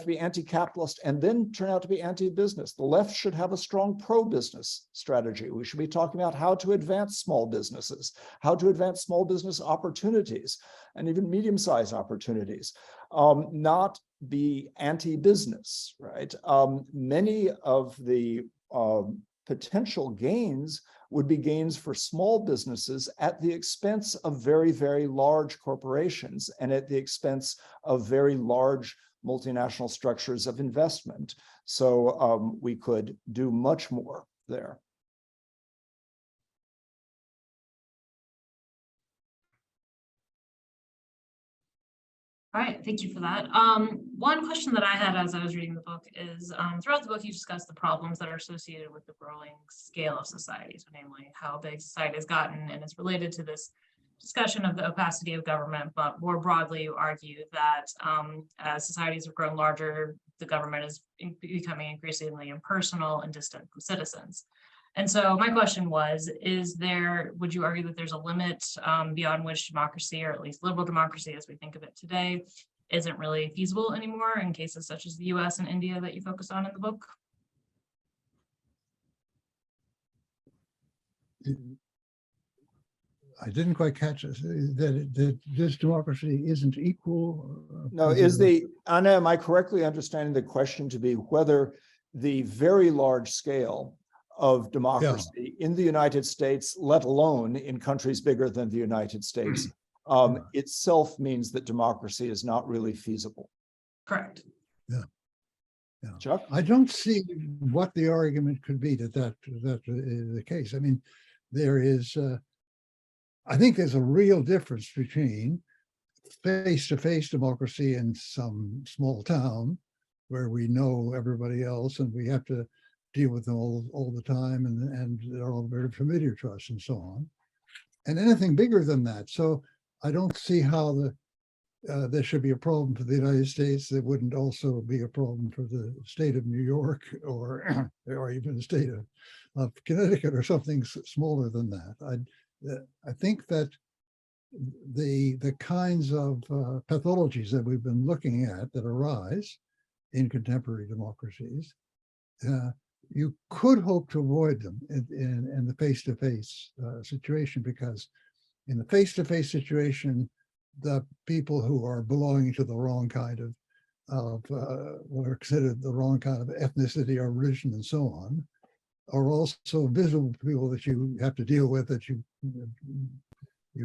be anti-capitalist and then turn out to be anti-business. The left should have a strong pro-business strategy. We should be talking about how to advance small businesses, how to advance small business opportunities, and even medium-sized opportunities, not be anti-business, right? Many of the potential gains would be gains for small businesses at the expense of very, very large corporations and at the expense of very large multinational structures of investment. So we could do much more there. All right, thank you for that. One question that I had as I was reading the book is, throughout the book, you discuss the problems that are associated with the growing scale of society, so namely how big society has gotten, and it's related to this discussion of the opacity of government, but more broadly, you argue that as societies have grown larger, the government is becoming increasingly impersonal and distant from citizens. And so my question was, would you argue that there's a limit beyond which democracy, or at least liberal democracy as we think of it today, isn't really feasible anymore in cases such as the US and India that you focus on in the book? I didn't quite catch this, that this democracy isn't equal. No, Anna, am I correctly understanding the question to be whether the very large scale of democracy in the United States, let alone in countries bigger than the United States, itself means that democracy is not really feasible? Correct. Yeah. Chuck? I don't see what the argument could be that is the case. I mean, there is, I think there's a real difference between face-to-face democracy in some small town where we know everybody else and we have to deal with them all the time, and they're all very familiar to us and so on, and anything bigger than that. So I don't see how there should be a problem for the United States. There wouldn't also be a problem for the state of New York or even the state of Connecticut or something smaller than that. I think that the kinds of pathologies that we've been looking at that arise in contemporary democracies, you could hope to avoid them in the face-to-face situation, because in the face-to-face situation, the people who are belonging to the wrong kind of what are considered the wrong kind of ethnicity or religion and so on, are also visible people that you have to deal with, that you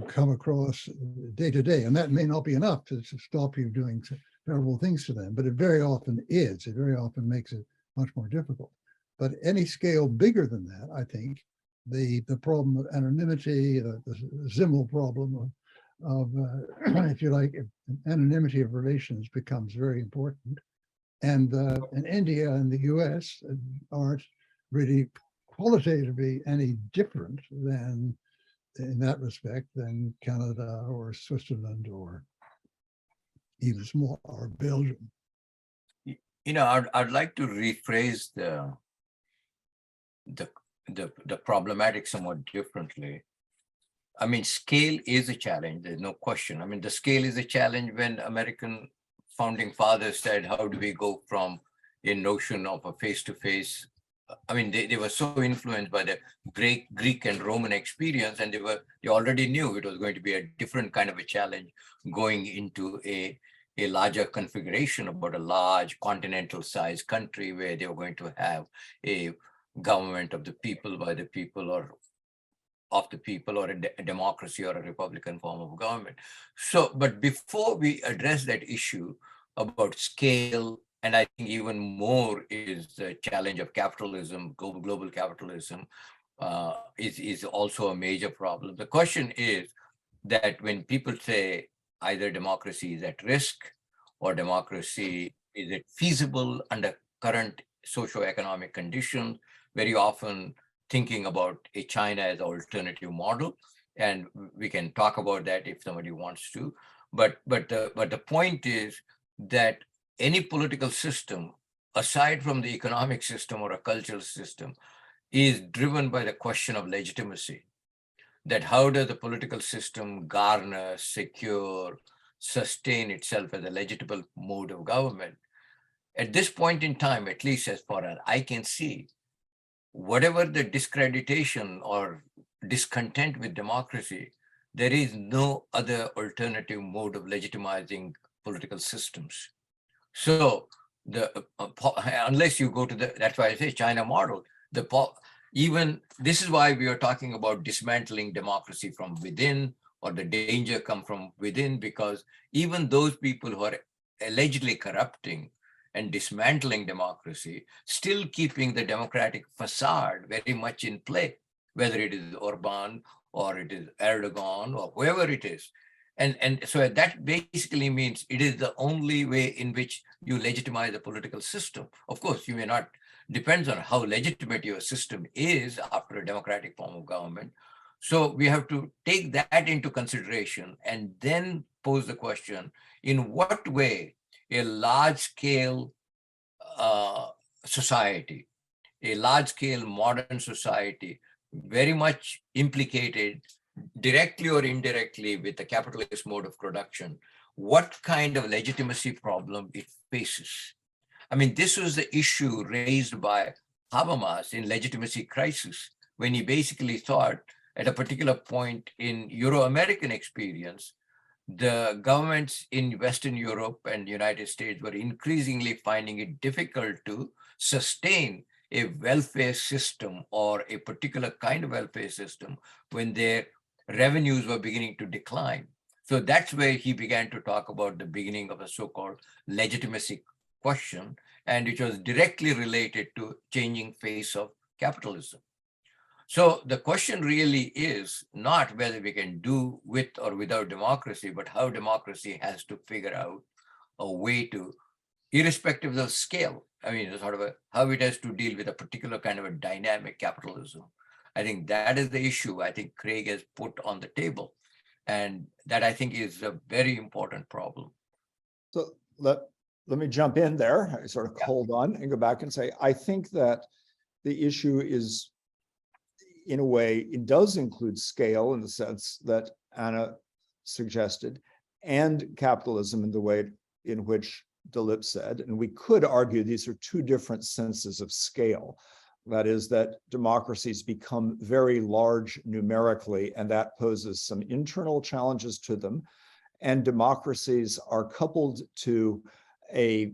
come across day to day. And that may not be enough to stop you doing terrible things to them, but it very often is. It very often makes it much more difficult. But any scale bigger than that, I think the problem of anonymity, the Zimmel problem of if you like, anonymity of relations becomes very important. And India and the US aren't really qualitatively any different than, in that respect, than Canada or Switzerland or even small, or Belgium. You know, I'd like to rephrase the problematic somewhat differently. I mean, scale is a challenge, there's no question. I mean, the scale is a challenge when American founding fathers said, how do we go from a notion of a face-to-face? I mean, they were so influenced by the Greek and Roman experience, and they already knew it was going to be a different kind of a challenge going into a larger configuration about a large continental sized country where they were going to have a government of the people, by the people, or of the people, or a democracy or a republican form of government. So, but before we address that issue about scale, and I think even more is the challenge of capitalism, global capitalism is also a major problem. The question is that when people say either democracy is at risk or democracy, is it feasible under current socioeconomic conditions, very often thinking about a China as an alternative model. And we can talk about that if somebody wants to. But the point is that any political system, aside from the economic system or a cultural system, is driven by the question of legitimacy. That how does the political system garner, secure, sustain itself as a legitimate mode of government? At this point in time, at least as far as I can see, whatever the discreditation or discontent with democracy, there is no other alternative mode of legitimizing political systems. So unless you go to that's why I say China model, even this is why we are talking about dismantling democracy from within, or the danger come from within, because even those people who are allegedly corrupting and dismantling democracy, still keeping the democratic facade very much in play, whether it is Orban or it is Erdogan or whoever it is. And so that basically means it is the only way in which you legitimize a political system. Of course, you may not, depends on how legitimate your system is after a democratic form of government. So we have to take that into consideration and then pose the question, in what way a large-scale society, a large-scale modern society, very much implicated directly or indirectly with the capitalist mode of production, what kind of legitimacy problem it faces. I mean, this was the issue raised by Habermas in Legitimacy Crisis, when he basically thought at a particular point in Euro-American experience, the governments in Western Europe and the United States were increasingly finding it difficult to sustain a welfare system or a particular kind of welfare system when their revenues were beginning to decline. So that's where he began to talk about the beginning of a so-called legitimacy question, and which was directly related to changing face of capitalism. So the question really is not whether we can do with or without democracy, but how democracy has to figure out a way to, irrespective of scale, I mean, sort of how it has to deal with a particular kind of a dynamic capitalism. I think that is the issue I think Craig has put on the table. And that I think is a very important problem. So let me jump in there. I sort of hold on and go back and say, I think that the issue is, in a way, it does include scale in the sense that Anna suggested, and capitalism in the way in which Dilip said. And we could argue these are two different senses of scale. That is, that democracies become very large numerically, and that poses some internal challenges to them. And democracies are coupled to a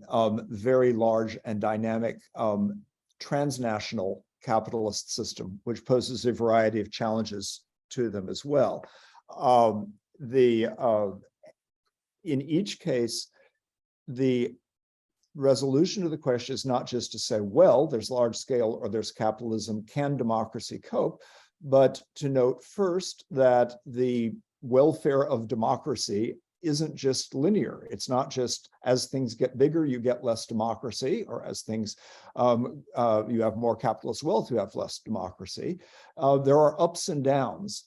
very large and dynamic transnational capitalist system, which poses a variety of challenges to them as well. In each case, the resolution of the question is not just to say, well, there's large scale or there's capitalism, can democracy cope? But to note first that the welfare of democracy isn't just linear. It's not just as things get bigger, you get less democracy, or as things, you have more capitalist wealth, you have less democracy. There are ups and downs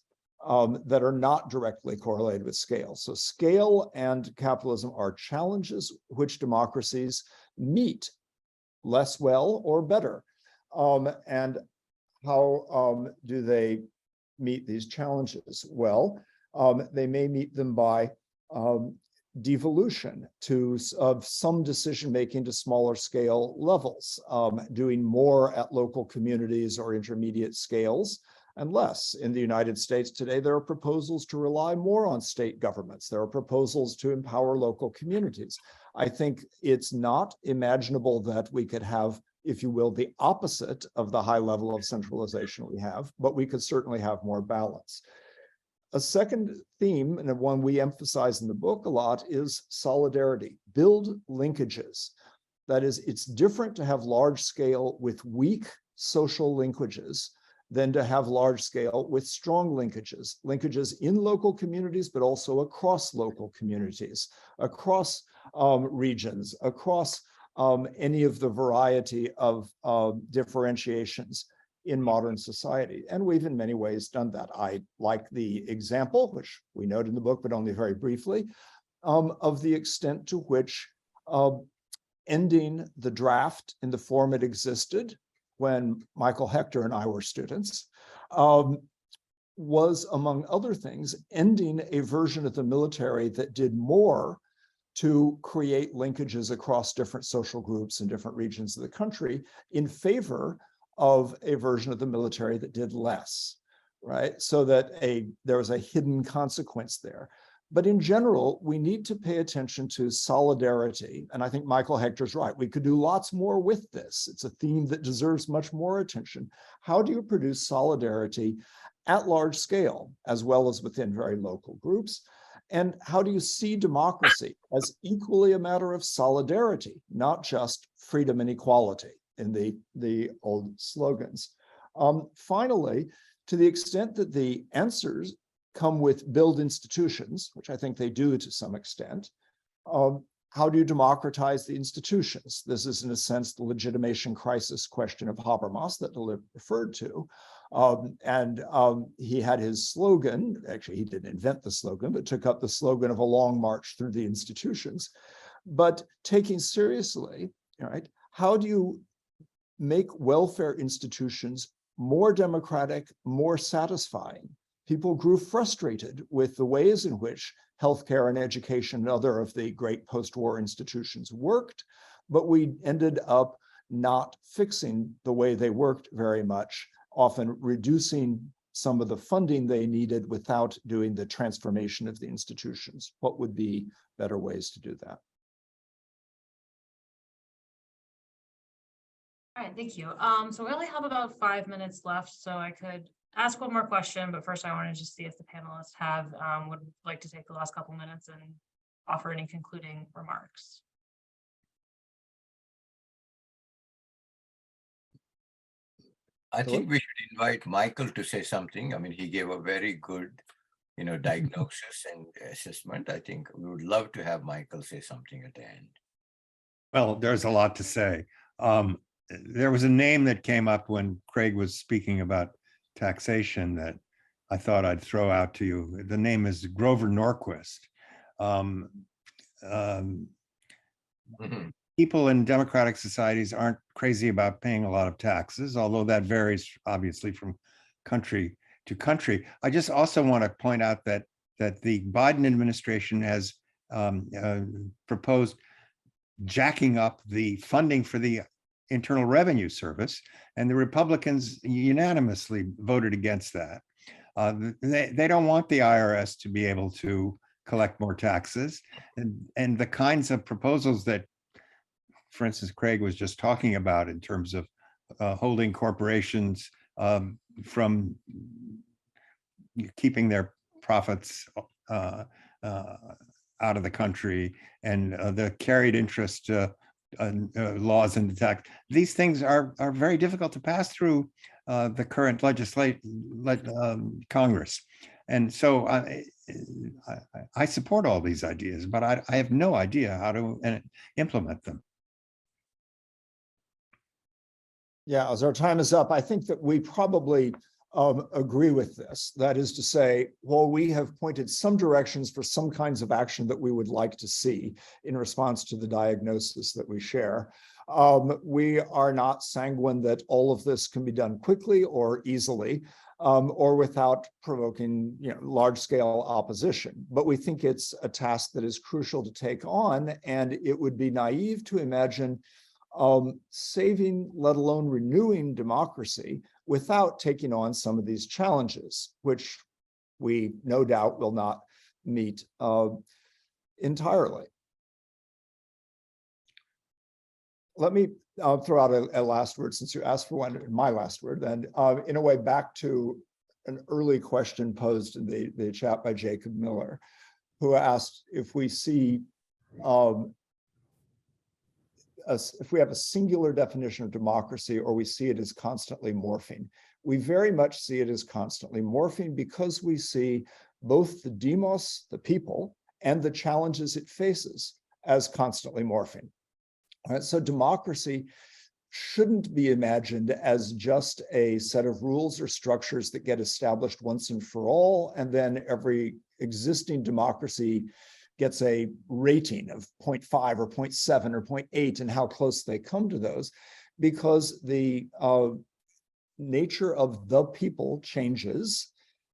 that are not directly correlated with scale. So scale and capitalism are challenges which democracies meet less well or better. And how do they meet these challenges? Well, they may meet them by devolution of some decision-making to smaller scale levels, doing more at local communities or intermediate scales and less. In the United States today, there are proposals to rely more on state governments. There are proposals to empower local communities. I think it's not imaginable that we could have, if you will, the opposite of the high level of centralization we have, but we could certainly have more balance. A second theme, and one we emphasize in the book a lot, is solidarity. Build linkages. That is, it's different to have large scale with weak social linkages than to have large scale with strong linkages. Linkages in local communities, but also across local communities, across regions, across any of the variety of differentiations in modern society. And we've in many ways done that. I like the example, which we note in the book, but only very briefly, of the extent to which ending the draft in the form it existed when Michael Hechter and I were students was, among other things, ending a version of the military that did more to create linkages across different social groups in different regions of the country in favor of a version of the military that did less, right? So that there was a hidden consequence there. But in general, we need to pay attention to solidarity. And I think Michael Hechter's right. We could do lots more with this. It's a theme that deserves much more attention. How do you produce solidarity at large scale, as well as within very local groups? And how do you see democracy as equally a matter of solidarity, not just freedom and equality in the old slogans? Finally, to the extent that the answers come with build institutions, which I think they do to some extent, how do you democratize the institutions? This is, in a sense, the legitimation crisis question of Habermas that Dilip referred to. He had his slogan, actually he didn't invent the slogan, but took up the slogan of a long march through the institutions. But taking seriously, right, how do you make welfare institutions more democratic, more satisfying? People grew frustrated with the ways in which healthcare and education and other of the great post-war institutions worked, but we ended up not fixing the way they worked very much, often reducing some of the funding they needed without doing the transformation of the institutions. What would be better ways to do that? All right, thank you. So we only have about 5 minutes left, so I could ask one more question, but first I want to just see if the panelists would like to take the last couple minutes and offer any concluding remarks. I think we should invite Michael to say something. I mean, he gave a very good, diagnosis and assessment. I think we would love to have Michael say something at the end. Well, there's a lot to say. There was a name that came up when Craig was speaking about taxation that I thought I'd throw out to you. The name is Grover Norquist. People in democratic societies aren't crazy about paying a lot of taxes, although that varies obviously from country to country. I just also want to point out that the Biden administration has proposed jacking up the funding for the Internal Revenue Service, and the Republicans unanimously voted against that. They don't want the IRS to be able to collect more taxes, and the kinds of proposals that, for instance, Craig was just talking about in terms of holding corporations from keeping their profits out of the country, and the carried interest laws in the tax. These things are very difficult to pass through the current Congress. And so I support all these ideas, but I have no idea how to implement them. Yeah, as our time is up, I think that we probably agree with this. That is to say, while we have pointed some directions for some kinds of action that we would like to see in response to the diagnosis that we share, we are not sanguine that all of this can be done quickly or easily, or without provoking large-scale opposition. But we think it's a task that is crucial to take on, and it would be naive to imagine saving, let alone renewing democracy without taking on some of these challenges, which we no doubt will not meet entirely. Let me throw out a last word, since you asked for one, my last word, and in a way back to an early question posed in the chat by Jacob Miller, who asked if we see if we have a singular definition of democracy, or we see it as constantly morphing. We very much see it as constantly morphing because we see both the demos, the people, and the challenges it faces as constantly morphing. All right, so democracy shouldn't be imagined as just a set of rules or structures that get established once and for all, and then every existing democracy gets a rating of 0.5 or 0.7 or 0.8 and how close they come to those, because the nature of the people changes,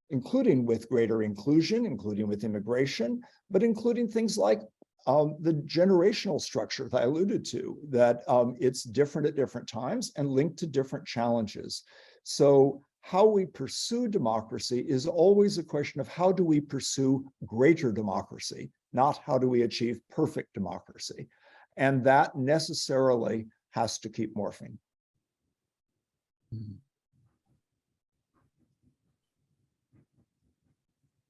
including with greater inclusion, including with immigration, but including things like the generational structure that I alluded to, that it's different at different times and linked to different challenges. So how we pursue democracy is always a question of how do we pursue greater democracy, not how do we achieve perfect democracy. And that necessarily has to keep morphing.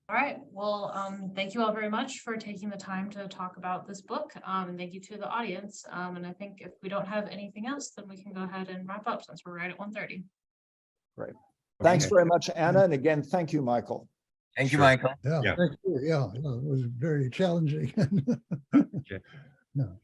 All right, well, thank you all very much for taking the time to talk about this book. And thank you to the audience. And I think if we don't have anything else, then we can go ahead and wrap up since we're right at 1:30. Great. Thanks Okay. very much, Anna. And again, thank you, Michael. Thank you, Sure. Michael. Yeah, Yeah. thank you. Yeah, it was very challenging. Okay. No.